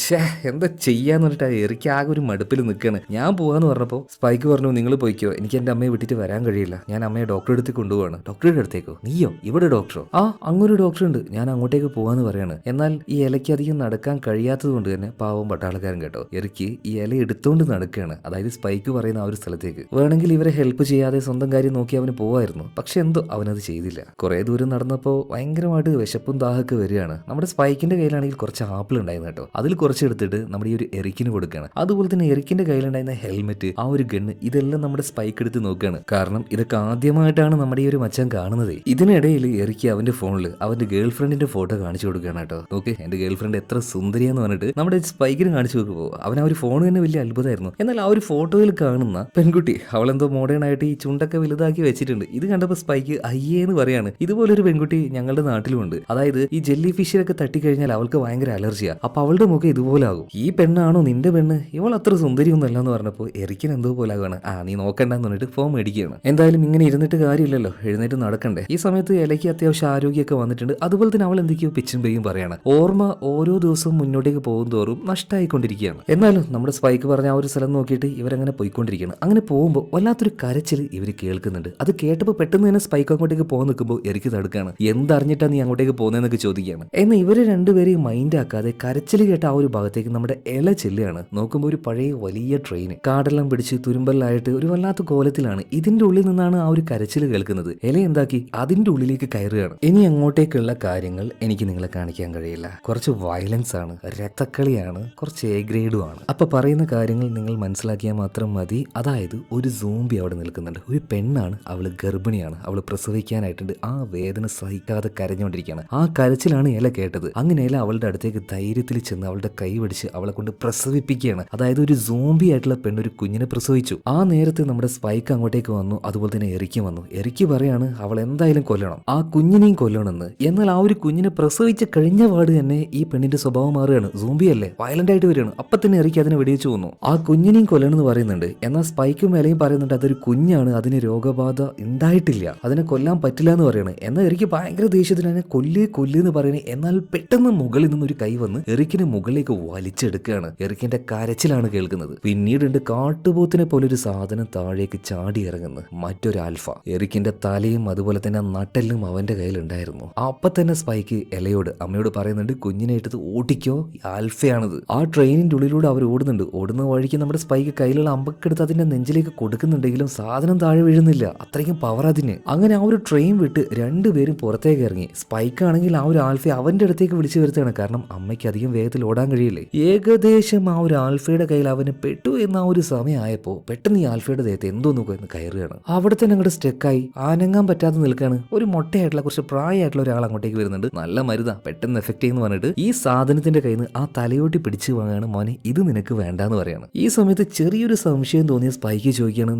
എന്താ ചെയ്യാന്ന് പറഞ്ഞിട്ട് എറിക്ക് ആകെ ഒരു മടുപ്പിൽ നിൽക്കുകയാണ്. ഞാൻ പോവാന്ന് പറഞ്ഞപ്പോൾ സ്പൈക്ക് പറഞ്ഞു നിങ്ങൾ പോയിക്കോ, എനിക്ക് എന്റെ അമ്മയെ വിട്ടിട്ട് വരാൻ കഴിയില്ല, ഞാൻ അമ്മയെ ഡോക്ടറെ അടുത്ത് കൊണ്ടുപോവാണ്. ഡോക്ടറുടെ അടുത്തേക്കോ? നീയോ? ഇവിടെ ഡോക്ടറോ? ആ അങ്ങൊരു ഡോക്ടർ ഉണ്ട്, ഞാൻ അങ്ങോട്ടേക്ക് പോവാന്ന് പറയാണ്. എന്നാൽ ഈ ഇലയ്ക്ക് അധികം നടക്കാൻ കഴിയാത്തത് കൊണ്ട് തന്നെ പാവം പട്ടാളക്കാരൻ കേട്ടോ എറിക്ക് ഈ ഇല എടുത്തോണ്ട് നടക്കുകയാണ്. അതായത് സ്പൈക്ക് പറയുന്ന ആ ഒരു സ്ഥലത്തേക്ക്. വേണമെങ്കിൽ ഇവരെ ഹെൽപ്പ് ചെയ്യാതെ സ്വന്തം കാര്യം നോക്കി അവന് പോവായിരുന്നു. പക്ഷെ എന്തോ അവനത് ചെയ്തില്ല. കുറെ ദൂരം നടന്നപ്പോൾ ഭയങ്കരമായിട്ട് വിശപ്പും ദാഹമൊക്കെ വരികയാണ്. നമ്മുടെ സ്പൈക്കിന്റെ കയ്യിലാണെങ്കിൽ കുറച്ച് ആപ്പിൾ ഉണ്ടായിരുന്നു കേട്ടോ. അതിൽ കുറച്ച് എടുത്തിട്ട് നമ്മുടെ ഈ ഒരു എറിക്കിന് കൊടുക്കുകയാണ്. അതുപോലെ തന്നെ എറിക്കിന്റെ കയ്യിലുണ്ടായിരുന്ന ഹെൽമെറ്റ്, ആ ഒരു ഗണ്ണ്, ഇതെല്ലാം നമ്മുടെ സ്പൈക്ക് എടുത്ത് നോക്കുകയാണ്. കാരണം ഇതൊക്കെ ആദ്യമായിട്ടാണ് നമ്മുടെ ഈ ഒരു മച്ചാൻ കാണുന്നത്. ഇതിനിടയിൽ എറിക്ക് അവന്റെ ഫോണിൽ അവന്റെ ഗേൾ ഫ്രണ്ടിന്റെ ഫോട്ടോ കാണിച്ചു കൊടുക്കുകയാണ് കേട്ടോ. നോക്ക് എന്റെ ഗേൾ ഫ്രണ്ട് എത്ര സുന്ദരിയാന്ന് പറഞ്ഞിട്ട് നമ്മുടെ സ്പൈക്കിന് കാണിച്ചു കൊടുക്കുമ്പോൾ അവൻ ആ ഒരു ഫോൺ തന്നെ വലിയ അത്ഭുതമായിരുന്നു. എന്നാൽ ആ ഒരു ഫോട്ടോയിൽ കാണുന്ന പെൺകുട്ടി അവളെന്തോ മോഡേൺ ആയിട്ട് ഈ ചുണ്ടൊക്കെ വലുതാക്കി വെച്ചിട്ടുണ്ട്. ഇത് കണ്ടപ്പോൾ സ്പൈക്ക് അയ്യേന്ന് പറയാണ്. ഇതുപോലൊരു പെൺകുട്ടി ഞങ്ങളുടെ നാട്ടിലുമുണ്ട്. അതായത് ഈ ജെല്ലി ഫിഷിലൊക്കെ തട്ടിക്കഴിഞ്ഞാൽ അവൾക്ക് ഭയങ്കര അലർജിയാ. അപ്പൊ അവളുടെ മുഖം ഇതുപോലെ ആകും. ഈ പെണ്ണാണോ നിന്റെ പെണ്ണ്? ഇവൾ അത്ര സുന്ദരിയൊന്നുമല്ല എന്ന് പറഞ്ഞപ്പോൾ എറിക്കിന് എന്തോ പോലെ ആകുകയാണ്. നീ നോക്കണ്ടെന്ന് പറഞ്ഞിട്ട് ഫോം മേടിക്കുകയാണ്. എന്തായാലും ഇങ്ങനെ ഇരുന്നിട്ട് കാര്യമില്ലല്ലോ, എഴുന്നേറ്റ് നടക്കണ്ടേ. ഈ സമയത്ത് ഇലയ്ക്ക് അത്യാവശ്യം ആരോഗ്യമൊക്കെ വന്നിട്ടുണ്ട്. അതുപോലെ തന്നെ അവൾ എന്തൊക്കെയോ പിച്ചും പേയും പറയാണ്. ഓർമ്മ ഓരോ ദിവസവും മുന്നോട്ടേക്ക് പോകും തോറും നഷ്ടമായിക്കൊണ്ടിരിക്കുകയാണ്. എന്നാലും നമ്മുടെ സ്പൈക്ക് പറഞ്ഞ ആ ഒരു സ്ഥലം നോക്കിയിട്ട് ഇവരങ്ങനെ പോയിക്കൊണ്ടിരിക്കുകയാണ്. അങ്ങനെ പോകുമ്പോൾ വല്ലാത്തൊരു കരച്ചിൽ ഇവർ കേൾക്കുന്നുണ്ട്. അത് കേട്ടപ്പോൾ പെട്ടെന്ന് തന്നെ സ്പൈക്ക് അങ്ങോട്ടേക്ക് പോകാൻ നിൽക്കുമ്പോൾ എറിക്ക് തടുക്കാണ്. എന്തറിഞ്ഞിട്ടാ നീ അങ്ങോട്ടേക്ക് പോകുന്നതെന്നൊക്കെ ചോദിക്കുകയാണ്. എന്നാൽ ഇവര് രണ്ടുപേരെയും മൈൻഡ് ആക്കാതെ കരച്ചിൽ കേട്ട ആ ഒരു ഭാഗത്തേക്ക് നമ്മുടെ ഇല ചെല്ലുകയാണ്. നോക്കുമ്പോൾ ഒരു പഴയ വലിയ ട്രെയിൻ കാടെല്ലാം പിടിച്ച് തുരുമ്പലായിട്ട് ഒരു വല്ലാത്ത കോലത്തിലാണ്. ഇതിന്റെ ഉള്ളിൽ നിന്നാണ് ആ ഒരു കരച്ചിൽ കേൾക്കുന്നത്. ഇല എന്താക്കി അതിന്റെ ഉള്ളിലേക്ക് കയറുകയാണ്. ഇനി അങ്ങോട്ടേക്കുള്ള കാര്യങ്ങൾ എനിക്ക് നിങ്ങളെ കാണിക്കാൻ കഴിയില്ല. കുറച്ച് വയലൻസ് ആണ്, രക്തക്കളിയാണ്, കുറച്ച് എ ഗ്രേഡും ആണ്. അപ്പൊ പറയുന്ന കാര്യങ്ങൾ നിങ്ങൾ മനസ്സിലാക്കിയാൽ മാത്രം മതി. അതായത് ഒരു സോംബി അവിടെ നിൽക്കുന്നുണ്ട്. ഒരു പെണ്ണാണ്, അവള് ഗർഭിണിയാണ്, അവള് പ്രസവിക്കാനായിട്ടുണ്ട്. ആ വേദന സഹിക്കാതെ കരഞ്ഞുകൊണ്ടിരിക്കുകയാണ്. ആ കരച്ചിലാണ് ഇല കേട്ടത്. അങ്ങനെ ഇല അവളുടെ അടുത്തേക്ക് ധൈര്യത്തിൽ ചെന്ന് അവളുടെ കൈ പിടിച്ച് അവളെ കൊണ്ട് പ്രസവിപ്പിക്കുകയാണ്. അതായത് ഒരു സോംബി ആയിട്ടുള്ള പെണ്ണ് ഒരു കുഞ്ഞിനെ പ്രസവിച്ചു. ആ നേരത്ത് നമ്മുടെ സ്പൈക്ക് അങ്ങോട്ടേക്ക് വന്നു. അതുപോലെ തന്നെ എറിക്ക് വന്നു. എറിക്ക് പറയാണ് അവൾ എന്തായാലും കൊല്ലണം, ആ കുഞ്ഞിനെയും കൊല്ലണമെന്ന്. എന്നാൽ ആ ഒരു കുഞ്ഞിനെ പ്രസവിച്ച് കഴിഞ്ഞ പാട് തന്നെ ഈ പെണ്ണിന്റെ സ്വഭാവം മാറുകയാണ്. സോംബി അല്ലേ, വയലന്റ് ആയിട്ട് വരികയാണ്. അപ്പൊ തന്നെ എറിക്ക് അതിനെ വെടിവെച്ച് കൊന്നു. ആ കുഞ്ഞിനെയും കൊല്ലണം എന്ന് പറയുന്നുണ്ട്. എന്നാൽ സ്പൈക്കും ഇലയും പറയുന്നുണ്ട് അതൊരു കുഞ്ഞാണ്, അതിന് രോഗബാധ ഉണ്ടായിട്ടില്ല, അതിനെ കൊല്ലാൻ പറ്റില്ല എന്ന് പറയാണ്. എന്നാൽ എറിക്ക് ഭയങ്കര ദേഷ്യത്തിന് അതിനെ കൊല്ല് പറയണേ. എന്നാൽ പെട്ടെന്ന് മുകളിൽ നിന്നൊരു കൈ വന്ന് എറിക്കിനെ മുകളിലേക്ക് വലിച്ചെടുക്കുകയാണ്. എറിക്കിന്റെ കരച്ചിലാണ് കേൾക്കുന്നത്. പിന്നീടുണ്ട് കാട്ടുപോത്തിനെ പോലെ ഒരു സാധനം താഴേക്ക് ചാടി ഇറങ്ങുന്നു. മറ്റൊരു ആൽഫ. എറിക്കിന്റെ തലയും അതുപോലെ തന്നെ നട്ടെല്ലും അവന്റെ കയ്യിലുണ്ടായിരുന്നു. അപ്പൊ തന്നെ സ്പൈക്ക് ഇലയോട് അമ്മയോട് പറയുന്നുണ്ട് കുഞ്ഞിനെ എടുത്ത് ഓടിക്കോ, ആൽഫയാണത്. ആ ട്രെയിനിന്റെ ഉള്ളിലൂടെ അവർ ഓടുന്നുണ്ട്. ഓടുന്ന വഴിക്ക് നമ്മുടെ സ്പൈക്ക് കയ്യിലുള്ള അമ്പക്കെടുത്ത് അതിന്റെ നെഞ്ചിലേക്ക് കൊടുക്കുന്നുണ്ടെങ്കിലും സാധനം താഴെ വീഴുന്നില്ല. അത്രയ്ക്കും പവർ അതിന്. അങ്ങനെ ആ ഒരു ട്രെയിൻ വിട്ട് രണ്ടുപേരും പുറത്തേക്ക് ഇറങ്ങി. സ്പൈക്ക് ആണെങ്കിൽ ആ ഒരു ആൽഫയെ അവന്റെ അടുത്തേക്ക് വിളിച്ചു വരുത്തുകയാണ്. കാരണം അമ്മയ്ക്ക് അധികം വേഗത്തിൽ ഓടാൻ കഴിയില്ലേ. ഏകദേശം ആ ഒരു ആൽഫയുടെ കയ്യിൽ അവന് പെട്ടു എന്ന ആ ഒരു സമയമായപ്പോ പെട്ടെന്ന് ഈ ആൽഫയുടെ ദേഹത്ത് എന്തോ നോക്കുമെന്ന് കയറുകയാണ്. അവിടെ തന്നെ അങ്ങോട്ട് സ്റ്റെക്കായി ആനങ്ങാൻ പറ്റാതെ നിൽക്കുകയാണ്. ഒരു മൊട്ടയായിട്ടുള്ള കുറച്ച് പ്രായമായിട്ടുള്ള ഒരാൾ അങ്ങോട്ടേക്ക് വരുന്നുണ്ട്. നല്ല മരുന്നാ, പെട്ടെന്ന് എഫക്ട് ചെയ്യുന്നു പറഞ്ഞിട്ട് ഈ ഈ സാധനത്തിന്റെ കയ്യിൽ നിന്ന് ആ തലയോട്ടി പിടിച്ചു വാങ്ങാണ് മോനെ, ഇത് നിനക്ക് വേണ്ടാന്ന് പറയാണ്. ഈ സമയത്ത് ചെറിയൊരു സംശയം തോന്നിയ സ്പൈക്ക് ചോദിക്കുകയാണ്,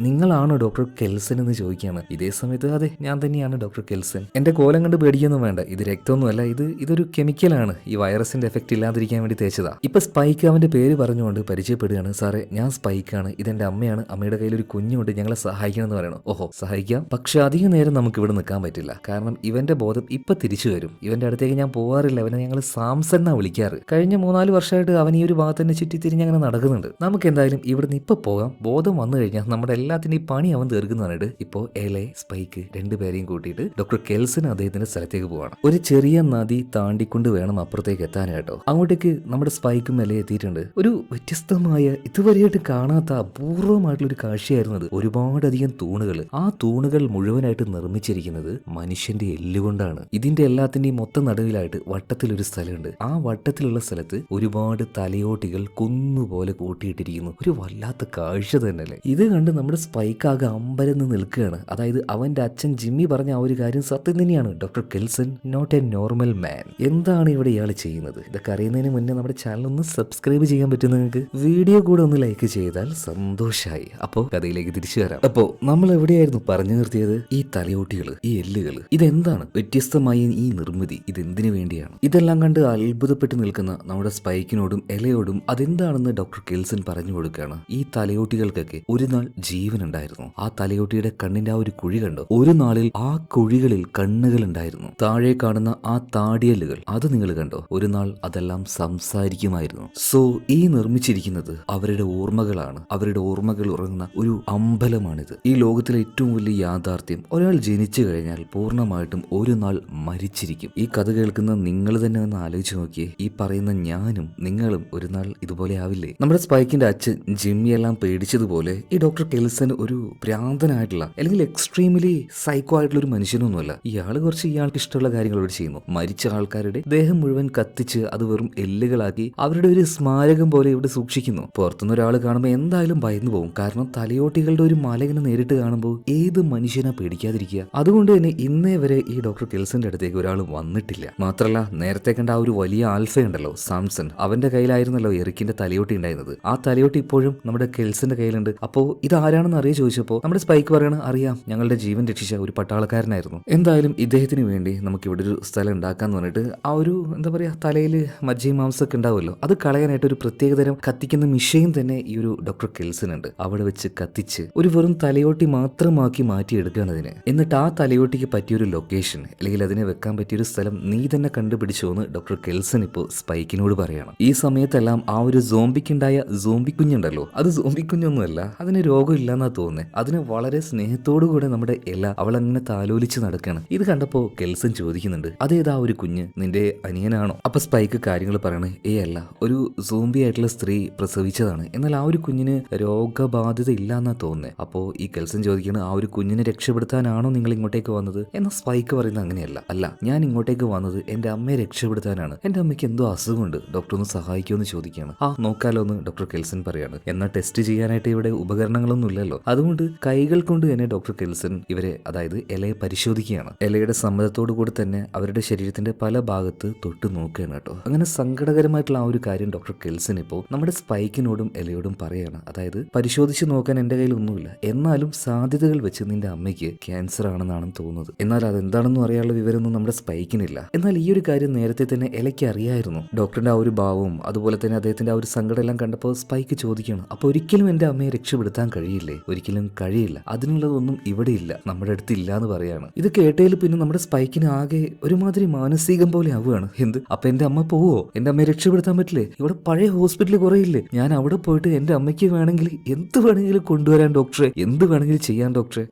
നിങ്ങളാണോ ഡോക്ടർ കെൽസൺ എന്ന് ചോദിക്കുകയാണ്. ഇതേ സമയത്ത് അതെ, ഞാൻ തന്നെയാണ് ഡോക്ടർ കെൽസൺ. എന്റെ കോലം കണ്ട് പേടിക്കൊന്നും വേണ്ട, ഇത് രക്തമൊന്നുമല്ല, ഇതൊരു കെമിക്കലാണ്, ഈ വൈറസിന്റെ എഫക്ട് ഇല്ലാതിരിക്കാൻ വേണ്ടി തേച്ചതാ. ഇപ്പൊ സ്പൈക്ക് അവന്റെ പേര് പറഞ്ഞുകൊണ്ട് പരിചയപ്പെടുകയാണ്. സാറേ, ഞാൻ സ്പൈക്കാണ്, ഇതെന്റെ അമ്മയാണ്, അമ്മയുടെ കയ്യിൽ ഒരു കുഞ്ഞുണ്ട്, ഞങ്ങളെ സഹായിക്കണം എന്ന് പറയണം. ഓഹോ, സഹായിക്കാം, പക്ഷെ അധികം നേരം നമുക്ക് ഇവിടെ നിൽക്കാൻ പറ്റില്ല, കാരണം ഇവന്റെ ബോധം ഇപ്പൊ തിരിച്ചു വരും. ഇവന്റെ അടുത്തേക്ക് ഞാൻ പോവാറില്ല, അവനെ ഞങ്ങൾ സാംസൺ എന്നാ വിളിക്കാറ്. കഴിഞ്ഞ 3-4 വർഷമായിട്ട് അവൻ ഈ ഒരു ഭാഗത്ത് തന്നെ ചുറ്റി തിരിഞ്ഞ് അങ്ങനെ നടക്കുന്നുണ്ട്. നമുക്ക് എന്തായാലും ഇവിടുന്ന് ഇപ്പൊ പോകാം, ബോധം വന്നു കഴിഞ്ഞാൽ നമ്മുടെ എല്ലാത്തിന്റെയും പണി അവൻ തീർക്കുന്നതാണ്. ഇപ്പോ എലെ സ്പൈക്ക് രണ്ടുപേരെയും കൂട്ടിയിട്ട് ഡോക്ടർ കെൽസൺ അദ്ദേഹത്തിന്റെ സ്ഥലത്തേക്ക് പോവാണ്. ഒരു ചെറിയ നദി താണ്ടിക്കൊണ്ട് വേണം അപ്പുറത്തേക്ക് എത്താനായിട്ടോ. അങ്ങോട്ടേക്ക് നമ്മുടെ സ്പൈക്കും എലെ എത്തിയിട്ടുണ്ട്. ഒരു വ്യത്യസ്തമായ, ഇതുവരെയായിട്ട് കാണാത്ത അപൂർവമായിട്ടുള്ള ഒരു കാഴ്ചയായിരുന്നു അത്. ഒരുപാടധികം തൂണുകൾ, ആ തൂണുകൾ മുഴുവനായിട്ട് നിർമ്മിച്ചിരിക്കുന്നത് മനുഷ്യന്റെ എല്ലുകൊണ്ടാണ്. ഇതിന്റെ എല്ലാത്തിന്റെയും മൊത്തം നടുവിലായിട്ട് വട്ടത്തിലൊരു സ്ഥലമുണ്ട്. ആ വട്ടത്തിലുള്ള സ്ഥലത്ത് ഒരുപാട് തലയോട്ടികൾ കുന്നുപോലെ കൂട്ടിയിട്ടിരിക്കുന്നു. ഒരു വല്ലാത്ത കാഴ്ച തന്നെയല്ലേ ഇത്. കണ്ട് നമ്മുടെ സ്പൈക്ക് ആകെ അമ്പരന്ന് നിൽക്കുകയാണ്. അതായത് അവന്റെ അച്ഛൻ ജിമ്മി പറഞ്ഞ ആ ഒരു കാര്യം സത്യം തന്നെയാണ്. ഡോക്ടർ കെൽസൺ നോട്ട് എ നോർമൽ മാൻ. എന്താണ് ഇവിടെ ഇയാൾ ചെയ്യുന്നത്? ഇതൊക്കെ അറിയുന്നതിന് മുന്നേ നമ്മുടെ ചാനൽ ഒന്ന് സബ്സ്ക്രൈബ് ചെയ്യാൻ പറ്റും നിങ്ങൾക്ക്. വീഡിയോ കൂടെ ഒന്ന് ലൈക്ക് ചെയ്താൽ സന്തോഷമായി. അപ്പോ കഥയിലേക്ക് തിരിച്ചു വരാം. അപ്പോ നമ്മൾ എവിടെയായിരുന്നു പറഞ്ഞു നിർത്തിയത്? ഈ തലയോട്ടികൾ, ഈ എല്ലുകൾ, ഇതെന്താണ് വ്യത്യസ്തമായ ഈ നിർമ്മിതി? ഇതെന്തിനു വേണ്ടിയാണ്? ഇതെല്ലാം കണ്ട് അത്ഭുതപ്പെട്ട് നിൽക്കുന്ന നമ്മുടെ സ്പൈക്കിനോടും എലയോടും അതെന്താണെന്ന് ഡോക്ടർ കെൽസൺ പറഞ്ഞു കൊടുക്കുകയാണ്. ഈ തലയോട്ടികൾക്കൊക്കെ ഒരു നാൾ ജീവൻ ഉണ്ടായിരുന്നു. ആ തലയോട്ടിയുടെ കണ്ണിന്റെ ആ ഒരു കുഴി കണ്ടോ? ഒരു നാളിൽ ആ കുഴികളിൽ കണ്ണുകൾ ഉണ്ടായിരുന്നു. താഴെ കാണുന്ന ആ താടിയല്ലുകൾ, അത് നിങ്ങൾ കണ്ടോ? ഒരു നാൾ അതെല്ലാം സംസാരിക്കുമായിരുന്നു. സോ ഈ നിർമ്മിച്ചിരിക്കുന്നത് അവരുടെ ഓർമ്മകളാണ്. അവരുടെ ഓർമ്മകൾ ഉറങ്ങുന്ന ഒരു അമ്പലമാണിത്. ഈ ലോകത്തിലെ ഏറ്റവും വലിയ യാഥാർത്ഥ്യം, ഒരാൾ ജനിച്ചു കഴിഞ്ഞാൽ പൂർണ്ണമായിട്ടും ഒരു നാൾ മരിച്ചിരിക്കും. ഈ കഥ കേൾക്കുന്ന നിങ്ങൾ തന്നെ ഒന്ന് ആലോചിച്ച് നോക്കിയേ. ഈ പറയുന്ന ഞാനും നിങ്ങളും ഒരു നാൾ ഇതുപോലെ ആവില്ലേ? നമ്മുടെ സ്പൈക്കിന്റെ അച്ഛൻ ജിമ്മി എല്ലാം പേടിച്ചതുപോലെ ഈ ഡോക്ടർ കെൽസൺ ഒരു ഭ്രാന്തനായിട്ടുള്ള, അല്ലെങ്കിൽ എക്സ്ട്രീംലി സൈക്കോ ആയിട്ടുള്ള ഒരു മനുഷ്യനൊന്നുമല്ല. ഇയാൾക്ക് ഇഷ്ടമുള്ള കാര്യങ്ങൾ ഇവിടെ ചെയ്യുന്നു. മരിച്ച ആൾക്കാരുടെ ദേഹം മുഴുവൻ കത്തിച്ച് അത് വെറും എല്ലുകളാക്കി അവരുടെ ഒരു സ്മാരകം പോലെ ഇവിടെ സൂക്ഷിക്കുന്നു. പുറത്തുനിന്ന് ഒരാൾ കാണുമ്പോൾ എന്തായാലും ഭയന്നു പോകും. കാരണം തലയോട്ടികളുടെ ഒരു മലകിനെ നേരിട്ട് കാണുമ്പോൾ ഏത് മനുഷ്യനാ പേടിക്കാതിരിക്കുക? അതുകൊണ്ട് തന്നെ ഇന്നേ വരെ ഈ ഡോക്ടർ കെൽസന്റെ അടുത്തേക്ക് ഒരാൾ വന്നിട്ടില്ല. മാത്രമല്ല, നേരത്തെ കണ്ട ആ ഒരു വലിയ ആൽഫ ഉണ്ടല്ലോ, സാംസൺ, അവന്റെ കയ്യിലായിരുന്നല്ലോ എറിക്കിന്റെ തലയോട്ടി ഉണ്ടായിരുന്നത്. ആ തലയോട്ടി ഇപ്പോഴും നമ്മുടെ കെൽസന്റെ കയ്യിലുണ്ട്. അപ്പോ ഇത് ആരാണെന്ന് ചോദിച്ചപ്പോൾ നമ്മുടെ സ്പൈക്ക് പറയണ, അറിയാം, ഞങ്ങളുടെ ജീവൻ രക്ഷിച്ച ഒരു പട്ടാളക്കാരനായിരുന്നു. എന്തായാലും ഇദ്ദേഹത്തിന് വേണ്ടി നമുക്ക് ഇവിടെ ഒരു സ്ഥലം ഉണ്ടാക്കാന്ന് പറഞ്ഞിട്ട് ആ ഒരു എന്താ പറയാ, തലയിൽ മജ്ജയും മാംസമൊക്കെ ഉണ്ടാവുമല്ലോ, അത് കളയാനായിട്ട് ഒരു പ്രത്യേകതരം കത്തിക്കുന്ന മിഷയും തന്നെ ഈ ഒരു ഡോക്ടർ കെൽസൺ ഉണ്ട്. അവിടെ വെച്ച് കത്തിച്ച് ഒരു വെറും തലയോട്ടി മാത്രമാക്കി മാറ്റിയെടുക്കുകയാണ് അതിന്. എന്നിട്ട് ആ തലയോട്ടിക്ക് പറ്റിയൊരു ലൊക്കേഷൻ, അല്ലെങ്കിൽ അതിനെ വെക്കാൻ പറ്റിയൊരു സ്ഥലം നീ തന്നെ കണ്ടുപിടിച്ചോ എന്ന് ഡോക്ടർ കെൽസൺ ഇപ്പോൾ സ്പൈക്കിനോട് പറയണം. ഈ സമയത്തെല്ലാം ആ ഒരു സോംബിക്കുണ്ടായ സോംബി കുഞ്ഞുണ്ടല്ലോ, അത് സോംബി കുഞ്ഞൊന്നുമല്ല, അതിന് രോഗമില്ലെന്നാ തോന്നുന്നത്. അതിന് വളരെ സ്നേഹത്തോടു കൂടെ നമ്മുടെ അവളങ്ങനെ താലോലിച്ച് നടക്കുകയാണ്. ഇത് കണ്ടപ്പോ കെൽസൺ ചോദിക്കുന്നുണ്ട്, അതേതാ ഒരു കുഞ്ഞ്, നിന്റെ അനിയനാണോ? അപ്പൊ സ്പൈക്ക് കാര്യങ്ങൾ പറയണേ, അല്ല, ഒരു സോംബി ആയിട്ടുള്ള സ്ത്രീ പ്രസവിച്ചതാണ്, എന്നാൽ ആ ഒരു കുഞ്ഞിന് രോഗബാധിത ഇല്ലാന്നാ തോന്നുന്നത്. അപ്പോ ഈ കെൽസൺ ചോദിക്കണം, ആ ഒരു കുഞ്ഞിനെ രക്ഷപ്പെടുത്താനാണോ നിങ്ങൾ ഇങ്ങോട്ടേക്ക് വന്നത്? എന്നാൽ സ്പൈക്ക് പറയുന്നത് അങ്ങനെയല്ല. അല്ല, ഞാൻ ഇങ്ങോട്ടേക്ക് വന്നത് എന്റെ അമ്മയെ രക്ഷപ്പെടുത്താനാണ്. എന്റെ അമ്മയ്ക്ക് എന്തോ അസുഖമുണ്ട്, ഡോക്ടർ ഒന്ന് സഹായിക്കുമെന്ന് ചോദിക്കുകയാണ്. നോക്കാലോ എന്ന് ഡോക്ടർ കെൽസൺ പറയാണ്. എന്നാൽ ടെസ്റ്റ് ചെയ്യാനായിട്ട് ഇവിടെ ഉപകരണങ്ങളൊന്നും ഇല്ലല്ലോ, അതുകൊണ്ട് കൈകൾ കൊണ്ട് തന്നെ ഡോക്ടർ കെൽസൺ ഇവരെ, അതായത് എലയെ പരിശോധിക്കുകയാണ്. എലയുടെ സമ്മതത്തോടു കൂടി തന്നെ അവരുടെ ശരീരത്തിന്റെ പല ഭാഗത്ത് തൊട്ട് നോക്കുകയാണ് കേട്ടോ. അങ്ങനെ സങ്കടകരമായിട്ടുള്ള ആ ഒരു കാര്യം ഡോക്ടർ കെൽസൺ ഇപ്പോൾ നമ്മുടെ സ്പൈക്കിനോടും എലയോടും പറയാണ്. അതായത് പരിശോധിച്ച് നോക്കാൻ എന്റെ കയ്യിൽ ഒന്നുമില്ല, എന്നാലും സാധ്യതകൾ വെച്ച് നിന്റെ അമ്മയ്ക്ക് ക്യാൻസർ ആണെന്നാണ് തോന്നുന്നത്. എന്നാൽ അതെന്താണെന്നും അറിയാനുള്ള വിവരമൊന്നും നമ്മുടെ സ്പൈക്കിനില്ല. എന്നാൽ ഈ ഒരു കാര്യം നേരത്തെ തന്നെ എലയ്ക്ക് അറിയായിരുന്നു. ഡോക്ടറിന്റെ ആ ഒരു ഭാവവും അതുപോലെ തന്നെ അദ്ദേഹത്തിന്റെ ആ ഒരു സങ്കടം എല്ലാം കണ്ടപ്പോൾ സ്പൈക്ക് ചോദിക്കണം, അപ്പൊ ഒരിക്കലും എന്റെ അമ്മയെ രക്ഷപ്പെടുത്താൻ കഴിയില്ലേ? ഒരിക്കലും കഴിയില്ല, അതിനുള്ളതൊന്നും ഇവിടെ ഇല്ല, നമ്മുടെ അടുത്ത് ഇല്ല എന്ന് പറയാണ്. ഇത് കേട്ടതിൽ പിന്നെ നമ്മുടെ സ്പൈക്കിന് ആകെ ഒരുമാതിരി മാനസികം പോലെ ആവുകയാണ്. എന്ത്, അപ്പൊ എന്റെ അമ്മ പോവോ? എന്റെ അമ്മയെ രക്ഷപ്പെടുത്താൻ പറ്റില്ലേ? ഇവിടെ പഴയ ഹോസ്പിറ്റൽ കുറെ ഇല്ലേ? ഞാൻ അവിടെ പോയിട്ട് എന്റെ അമ്മയ്ക്ക് വേണമെങ്കിൽ എന്ത് വേണമെങ്കിലും കൊണ്ടുവരാൻ ഡോക്ടറെ, എന്ത് വേണമെങ്കിലും ചെയ്യാൻ ഡോക്ടറെ.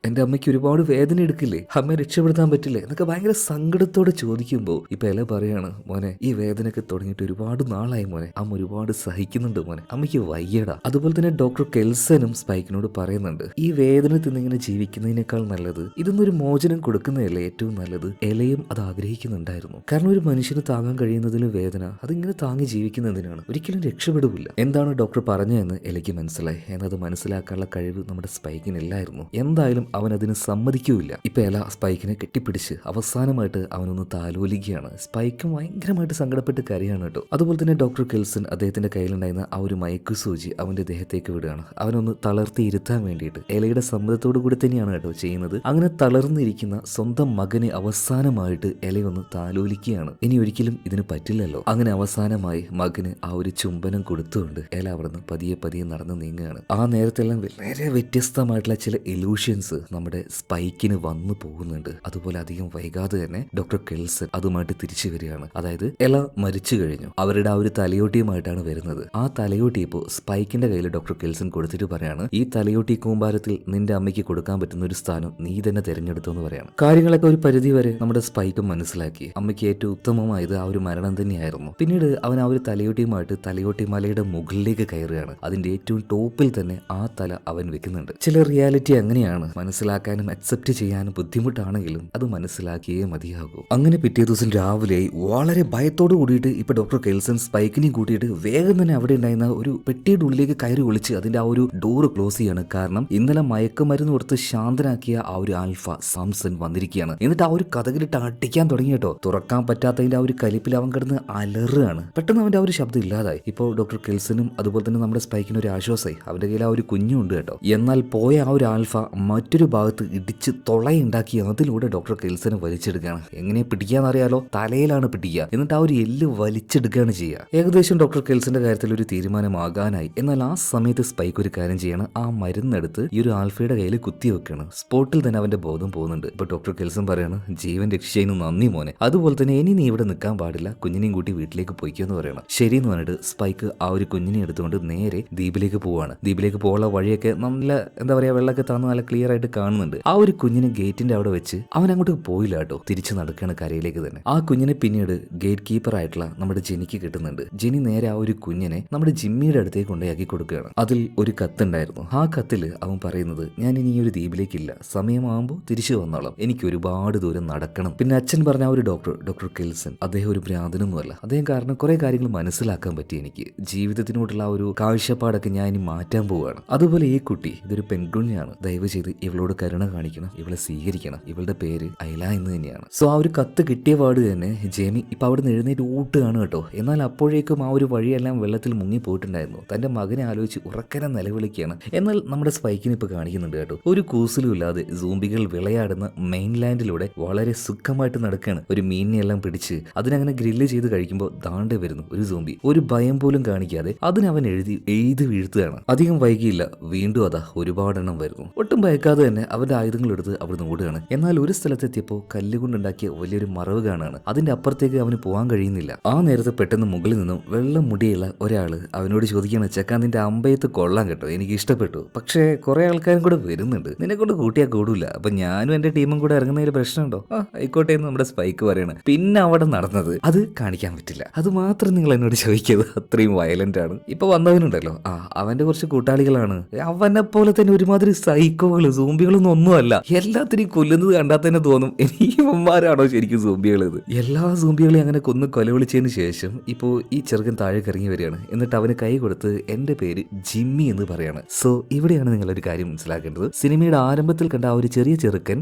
എന്റെ അമ്മയ്ക്ക് ഒരുപാട് വേദന എടുക്കില്ലേ? അമ്മയെ രക്ഷപ്പെടുത്താൻ പറ്റില്ലേ എന്നൊക്കെ ഭയങ്കര സങ്കടത്തോടെ ചോദിക്കുമ്പോൾ ഇപ്പൊ എല പറയാണ്, മോനെ, ഈ വേദനയൊക്കെ തുടങ്ങിയിട്ട് ഒരുപാട് നാളായി മോനെ, അമ്മ ഒരുപാട് സഹിക്കുന്നുണ്ട് മോനെ, അമ്മയ്ക്ക് വയ്യടാ. അതുപോലെ തന്നെ ഡോക്ടർ കെൽസനും സ്പൈക്കിനോട് പറയുന്നുണ്ട്, ഈ വേദന തിന്നിങ്ങനെ ജീവിക്കുന്നതിനേക്കാൾ നല്ലത് ഇതൊന്നൊരു മോചനം കൊടുക്കുന്നതല്ലേ ഏറ്റവും നല്ലത്. എലയും അത് ആഗ്രഹിക്കുന്നുണ്ടായിരുന്നു. കാരണം ഒരു മനുഷ്യന് താങ്ങാൻ കഴിയുന്നതിലും വേദന അതിങ്ങനെ താങ്ങി ജീവിക്കുന്നതിനാണ്, ഒരിക്കലും രക്ഷപ്പെടില്ല. എന്താണ് ഡോക്ടർ പറഞ്ഞതെന്ന് എലയ്ക്ക് മനസ്സിലായി. എന്നത് മനസ്സിലാക്കാനുള്ള കഴിവ് നമ്മുടെ സ്പൈക്കിനില്ലായിരുന്നു. എന്തായാലും അവൻ അതിന് സമ്മതിക്കൂല. ഇപ്പൊ എല സ്പൈക്കിനെ കെട്ടിപ്പിടിച്ച് അവസാനമായിട്ട് അവനൊന്ന് താലോലിക്കുകയാണ്. സ്പൈക്കും ഭയങ്കര ഭയങ്കരമായിട്ട് സങ്കടപ്പെട്ട് കരയാണ് കേട്ടോ. അതുപോലെ തന്നെ ഡോക്ടർ കെൽസൺ അദ്ദേഹത്തിന്റെ കയ്യിലുണ്ടായിരുന്ന ആ ഒരു മയക്കു സൂചി അവന്റെ ദേഹത്തേക്ക് വിടുകയാണ്. അവനൊന്ന് തളർത്തി ഇരുത്താൻ വേണ്ടിയിട്ട് എലയുടെ സമ്മതത്തോടു കൂടി തന്നെയാണ് കേട്ടോ ചെയ്യുന്നത്. അങ്ങനെ തളർന്നിരിക്കുന്ന സ്വന്തം മകനെ അവസാനമായിട്ട് എലയൊന്ന് താലോലിക്കുകയാണ്. ഇനി ഒരിക്കലും ഇതിന് പറ്റില്ലല്ലോ. അങ്ങനെ അവസാനമായി മകന് ആ ഒരു ചുംബനം കൊടുത്തുകൊണ്ട് എല അവിടുന്ന് പതിയെ പതിയെ നടന്ന് നീങ്ങുകയാണ്. ആ നേരത്തെല്ലാം വളരെ വ്യത്യസ്തമായിട്ടുള്ള ചില ഇലൂഷൻസ് നമ്മുടെ സ്പൈക്കിന് വന്നു പോകുന്നുണ്ട്. അതുപോലെ അധികം വൈകാതെ തന്നെ ഡോക്ടർ കെൽസൺ അതുമായിട്ട് തിരിച്ചു വരികയാണ്. അതായത് എല മരിച്ചു കഴിഞ്ഞു. അവരുടെ ആ ഒരു തലയോട്ടിയുമായിട്ടാണ് വരുന്നത്. ആ തലയോട്ടി ഇപ്പോൾ സ്പൈക്കിന്റെ കയ്യിൽ ഡോക്ടർ കെൽസൺ കൊടുത്തിട്ട് പറയാണ്, ഈ തലയോട്ടി കൂമ്പാരത്തിൽ നിന്റെ അമ്മയ്ക്ക് കൊടുക്കാൻ പറ്റുന്ന ഒരു സ്ഥാനം നീ തന്നെ തിരഞ്ഞെടുത്തു എന്ന് പറയാണ്. കാര്യങ്ങളൊക്കെ ഒരു പരിധി വരെ നമ്മുടെ സ്പൈക്ക് മനസ്സിലാക്കി. അമ്മയ്ക്ക് ഏറ്റവും ഉത്തമമായത് ആ ഒരു മരണം തന്നെയായിരുന്നു. പിന്നീട് അവൻ ആ ഒരു തലയോട്ടിയുമായിട്ട് തലയോട്ടി മലയുടെ മുകളിലേക്ക് കയറുകയാണ്. അതിന്റെ ഏറ്റവും ടോപ്പിൽ തന്നെ ആ തല അവൻ വെക്കുന്നുണ്ട്. ചില റിയാലിറ്റി അങ്ങനെയാണ്, മനസ്സിലാക്കാനും അക്സെപ്റ്റ് ചെയ്യാനും ബുദ്ധിമുട്ടാണെങ്കിലും അത് മനസ്സിലാക്കിയേ മതിയാകൂ. അങ്ങനെ പിറ്റേ ദിവസം രാവിലെ വളരെ ഭയത്തോട് കൂടിയിട്ട് ഇപ്പൊ ഡോക്ടർ കെൽസൺ സ്പൈക്കിനെയും കൂട്ടിയിട്ട് വേഗം തന്നെ അവിടെ ഉണ്ടായിരുന്ന ഒരു പെട്ടിയുടെ ഉള്ളിലേക്ക് കയറി ഒളിച്ച് അതിന്റെ ആ ഒരു ഡോറ് ക്ലോസ് ചെയ്യാണ്. കാരണം ഇന്നലെ മയക്കുമരുന്ന് കൊടുത്ത് ശാന്തനാക്കിയ ആ ഒരു ആൽഫ സാംസൺ വന്നിരിക്കുകയാണ്. എന്നിട്ട് ആ ഒരു കഥകിലിട്ട് അടിക്കാൻ തുടങ്ങി കേട്ടോ. തുറക്കാൻ പറ്റാത്തതിന്റെ ആ ഒരു കലിപ്പിൽ അവൻ കിടന്ന് അലറുകയാണ്. പെട്ടെന്ന് അവന്റെ ആ ഒരു ശബ്ദം ഇല്ലാതായി. ഇപ്പോൾ ഡോക്ടർ കെൽസനും അതുപോലെ തന്നെ നമ്മുടെ സ്പൈക്കിന് ഒരു ആശ്വാസമായി. അവന്റെ കയ്യിൽ ആ ഒരു കുഞ്ഞുണ്ട് കേട്ടോ. എന്നാൽ പോയ ആ ഒരു ആൽഫ മറ്റൊരു ഭാഗത്ത് ഇടിച്ച് തൊളയുണ്ടാക്കി അതിലൂടെ ഡോക്ടർ കെൽസനെ വലിച്ചെടുക്കുകയാണ്. എങ്ങനെ പിടിക്കാന്നറിയാലോ, തലയിലാണ് പിടിക്കുക. എന്നിട്ട് ആ ഒരു എല്ല് വലിച്ചെടുക്കുകയാണ് ചെയ്യുക. ഏകദേശം ഡോക്ടർ കെൽസന്റെ കാര്യത്തിൽ ഒരു തീരുമാനമാകാനായി. എന്നാൽ ആ സമയത്ത് സ്പൈക്ക് ഒരു കാര്യം ചെയ്യണം. ആ മരുന്നെടുത്ത് ഈ ഒരു ആൽഫയുടെ കയ്യിൽ കുത്തി വെക്കണം. സ്പോട്ടിൽ തന്നെ അവന്റെ ബോധം പോകുന്നുണ്ട്. ഇപ്പൊ ഡോക്ടർ കെൽസൺ പറയാണ്, ജീവൻ രക്ഷിച്ചതിന് നന്ദി മോനെ. അതുപോലെ തന്നെ ഇനി നീ ഇവിടെ നിൽക്കാൻ പാടില്ല, കുഞ്ഞിനെയും കൂട്ടി വീട്ടിലേക്ക് പോയിക്കെന്ന് പറയണം. ശരി എന്ന് പറഞ്ഞിട്ട് സ്പൈക്ക് ആ ഒരു കുഞ്ഞിനെ എടുത്തുകൊണ്ട് നേരെ ദ്വീപിലേക്ക് പോവാണ്. ദ്വീപിലേക്ക് പോകാനുള്ള വഴിയൊക്കെ നല്ല എന്താ പറയാ, വെള്ളമൊക്കെ താന്ന് നല്ല ക്ലിയർ ആയിട്ട് കാണുന്നുണ്ട്. ആ ഒരു കുഞ്ഞിനെ ഗേറ്റിന്റെ അവിടെ വെച്ച് അവൻ അങ്ങോട്ട് പോയില്ല കേട്ടോ. തിരിച്ചു നടക്കുകയാണ് കരയിലേക്ക് തന്നെ. ആ കുഞ്ഞിനെ പിന്നീട് ഗേറ്റ് കീപ്പർ ആയിട്ടുള്ള നമ്മുടെ ജെനിക്ക് കിട്ടുന്നുണ്ട്. ജെനി നേരെ ആ ഒരു കുഞ്ഞിനെ നമ്മുടെ ജിമ്മിയുടെ അടുത്തേക്ക് കൊണ്ടാക്കി കൊടുക്കുകയാണ്. അതിൽ ഒരു കത്തുണ്ടായിരുന്നു. ആ കത്തിൽ അവൻ പറയുന്നത്, ഞാൻ ഇനി ഈ ഒരു ദ്വീപിലേക്കില്ല, സമയമാകുമ്പോൾ തിരിച്ചു വന്നോളാം, എനിക്ക് ഒരുപാട് ദൂരം നടക്കണം. പിന്നെ അച്ഛൻ പറഞ്ഞ ആ ഒരു ഡോക്ടർ കെൽസൺ അദ്ദേഹം ഒരു ഭ്രാന്തനൊന്നുമല്ല. അദ്ദേഹം കാരണം കുറെ കാര്യങ്ങൾ മനസ്സിലാക്കാൻ പറ്റി. എനിക്ക് ജീവിതത്തിനോടുള്ള ആ ഒരു കാഴ്ചപ്പാടൊക്കെ ഞാൻ ഇനി മാറ്റാൻ പോവുകയാണ്. അതുപോലെ ഈ കുട്ടി ഇതൊരു പെൺകുഞ്ഞാണ്, ദയവ് ചെയ്ത് ഇവളോട് കരുണ കാണിക്കണം, ഇവളെ സ്വീകരിക്കണം. ഇവളുടെ പേര് ഐല എന്ന് തന്നെയാണ്. സോ ആ ഒരു കത്ത് കിട്ടിയ പാട് തന്നെ ജേമി ഇപ്പൊ അവിടെ നിന്ന് എഴുന്നേറ്റ് ഓട്ടുകയാണ് കേട്ടോ. എന്നാൽ അപ്പോഴേക്കും ആ ഒരു വഴിയെല്ലാം വെള്ളത്തിൽ മുങ്ങി പോയിട്ടുണ്ടായിരുന്നു. തന്റെ മകനെ ആലോചിച്ച് ഉറക്കനെ നിലവിളിക്കുകയാണ്. എന്നാൽ നമ്മുടെ സ്പൈക്കിന് ഇപ്പൊ കാണിക്കുന്നുണ്ട് കേട്ടോ, ഒരു കൂസലും ഇല്ലാതെ സൂംബികൾ വിളയാടുന്ന മെയിൻലാൻഡിലൂടെ വളരെ സുഖമായിട്ട് നടക്കുകയാണ്. ഒരു മീനിനെ എല്ലാം പിടിച്ച് അതിനങ്ങനെ ഗ്രില്ല് ചെയ്ത് കഴിക്കുമ്പോൾ ദാണ്ടെ വരുന്നു ഒരു സൂംബി. ഒരു ഭയം പോലും കാണിക്കാതെ അതിനവൻ എഴുതി വീഴ്ത്തുകയാണ്. അധികം വൈകിയില്ല, വീണ്ടും അതാ ഒരുപാടെണ്ണം വരുന്നു. ഒട്ടും ഭയക്കാതെ തന്നെ അവന്റെ ആയുധങ്ങൾ എടുത്ത് അവിടുന്ന് ഓടുകയാണ്. എന്നാൽ ഒരു സ്ഥലത്തെത്തിയപ്പോൾ കല്ലുകൊണ്ടുണ്ടാക്കിയ വലിയൊരു മറവ് കാണാണ്. അതിന്റെ അപ്പുറത്തേക്ക് അവന് പോകാൻ കഴിയുന്നില്ല. ആ നേരത്തെ പെട്ടെന്ന് മുകളിൽ നിന്നും വെള്ളം മുടിയുള്ള ഒരാള് അവനോട് ചോദിക്കുകയാണ്, ചെക്കാൻ നിന്റെ അമ്പയത്ത് കൊള്ളാൻ കേട്ടോ, എനിക്ക് ഇഷ്ടപ്പെട്ടു, പക്ഷേ കുറെ ആൾക്കാരും കൂടെ വരുന്നുണ്ട്, നിന്നെ കൊണ്ട് കൂട്ടിയാൽ കൂടൂല, അപ്പൊ ഞാനും എന്റെ ടീമും കൂടെ ഇറങ്ങുന്നതിൽ പ്രശ്നമുണ്ടോ? ആയിക്കോട്ടെ എന്ന് നമ്മുടെ സ്പൈക്ക് പറയണം. പിന്നെ അവിടെ നടന്നത് അത് കാണിക്കാൻ പറ്റില്ല. അത് മാത്രം നിങ്ങൾ എന്നോട് ചോദിക്കരുത്, അത്രയും വയലന്റ് ആണ്. ഇപ്പൊ വന്നവനുണ്ടല്ലോ, അവന്റെ കുറച്ച് കൂട്ടാളികളാണ്. അവനെ പോലെ തന്നെ ഒരുമാതിരി സൈക്കോകള്, സൂംബികളൊന്നും ഒന്നുമല്ല. എല്ലാത്തിനെയും കൊല്ലുന്നത് കണ്ടാൽ തന്നെ തോന്നും ഇവന്മാരാണോ ശരിക്കും സൂംബികൾ. ഇത് എല്ലാ സൂംബികളെയും അങ്ങനെ കൊന്ന് കൊലവിളിച്ചതിന് ശേഷം ഇപ്പോ ഈ ചെറുക്കൻ താഴേക്ക് ഇറങ്ങി വരികയാണ്. എന്നിട്ട് അവന് കൈ കൊടുത്ത് എന്റെ പേര് ജിമ്മി എന്ന് പറയാണ്. സോ ഇവിടെയാണ് നിങ്ങളൊരു കാര്യം മനസ്സിലാക്കേണ്ടത്. സിനിമയുടെ ആരംഭത്തിൽ കണ്ട ആ ഒരു ചെറിയ ചെറുക്കൻ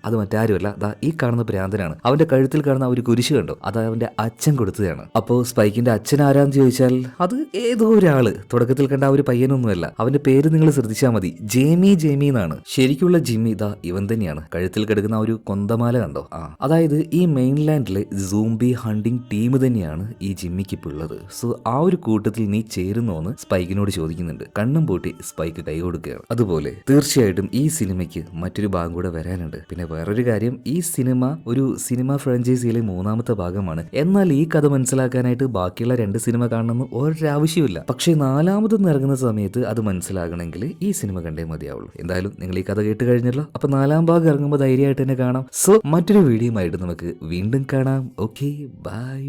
അത് മറ്റാരുമല്ല, ഈ കാണുന്ന ഭ്രാന്തനാണ്. അവന്റെ കഴുത്തിൽ കാണുന്ന ഒരു കുരിശ് കണ്ടോ, അത് അവന്റെ അച്ഛൻ കൊടുത്തതാണ്. അപ്പോ സ്പൈക്കിന്റെ അച്ഛൻ ആരാന്ന് ചോദിച്ചാൽ അത് ഏതോ ഒരാള്. തുടക്കത്തിൽ കണ്ട ആ ഒരു പയ്യനൊന്നുമല്ല. അവന്റെ പേര് നിങ്ങൾ ശ്രദ്ധിച്ചാൽ മതി, ജേമി എന്നാണ്. ശരിക്കുള്ള ജിമ്മി ഇവൻ തന്നെയാണ്. കഴുത്തിൽ കിടക്കുന്ന ഒരു കൊന്തമാല കണ്ടോ, അതായത് ഈ മെയിൻലാൻഡിലെ സൂംബി ഹണ്ടിങ് ടീം തന്നെയാണ് ഈ ജിമ്മിക്ക് ഇപ്പോൾ ഉള്ളത്. സോ ആ ഒരു കൂട്ടത്തിൽ നീ ചേരുന്നോന്ന് സ്പൈക്കിനോട് ചോദിക്കുന്നുണ്ട്. കണ്ണും പൂട്ടി സ്പൈക്ക് കൈ കൊടുക്കുകയാണ്. അതുപോലെ തീർച്ചയായിട്ടും ഈ സിനിമയ്ക്ക് മറ്റൊരു ഭാഗം കൂടെ വരാനുണ്ട്. പിന്നെ വേറൊരു കാര്യം, ഈ സിനിമ ഒരു സിനിമ ഫ്രാഞ്ചൈസിയിലെ 3ാമത്തെ ഭാഗമാണ്. എന്നാൽ ഈ കഥ മനസ്സിലാക്കാനായിട്ട് ബാക്കിയുള്ള 2 സിനിമ കാണണമെന്ന് ഒരാവശ്യമില്ല. പക്ഷേ 4ാമതൊന്നും ഇറങ്ങുന്ന സമയത്ത് അത് മനസ്സിലാകണമെങ്കിൽ ഈ സിനിമ കണ്ടേ മതിയാവുള്ളൂ. എന്തായാലും നിങ്ങൾ ഈ കഥ കേട്ട് കഴിഞ്ഞല്ലോ. അപ്പൊ 4ാം ഭാഗം ഇറങ്ങുമ്പോൾ ധൈര്യമായിട്ട് തന്നെ കാണാം. സോ മറ്റൊരു വീഡിയോ ആയിട്ട് നമുക്ക് വീണ്ടും കാണാം. Okay, by.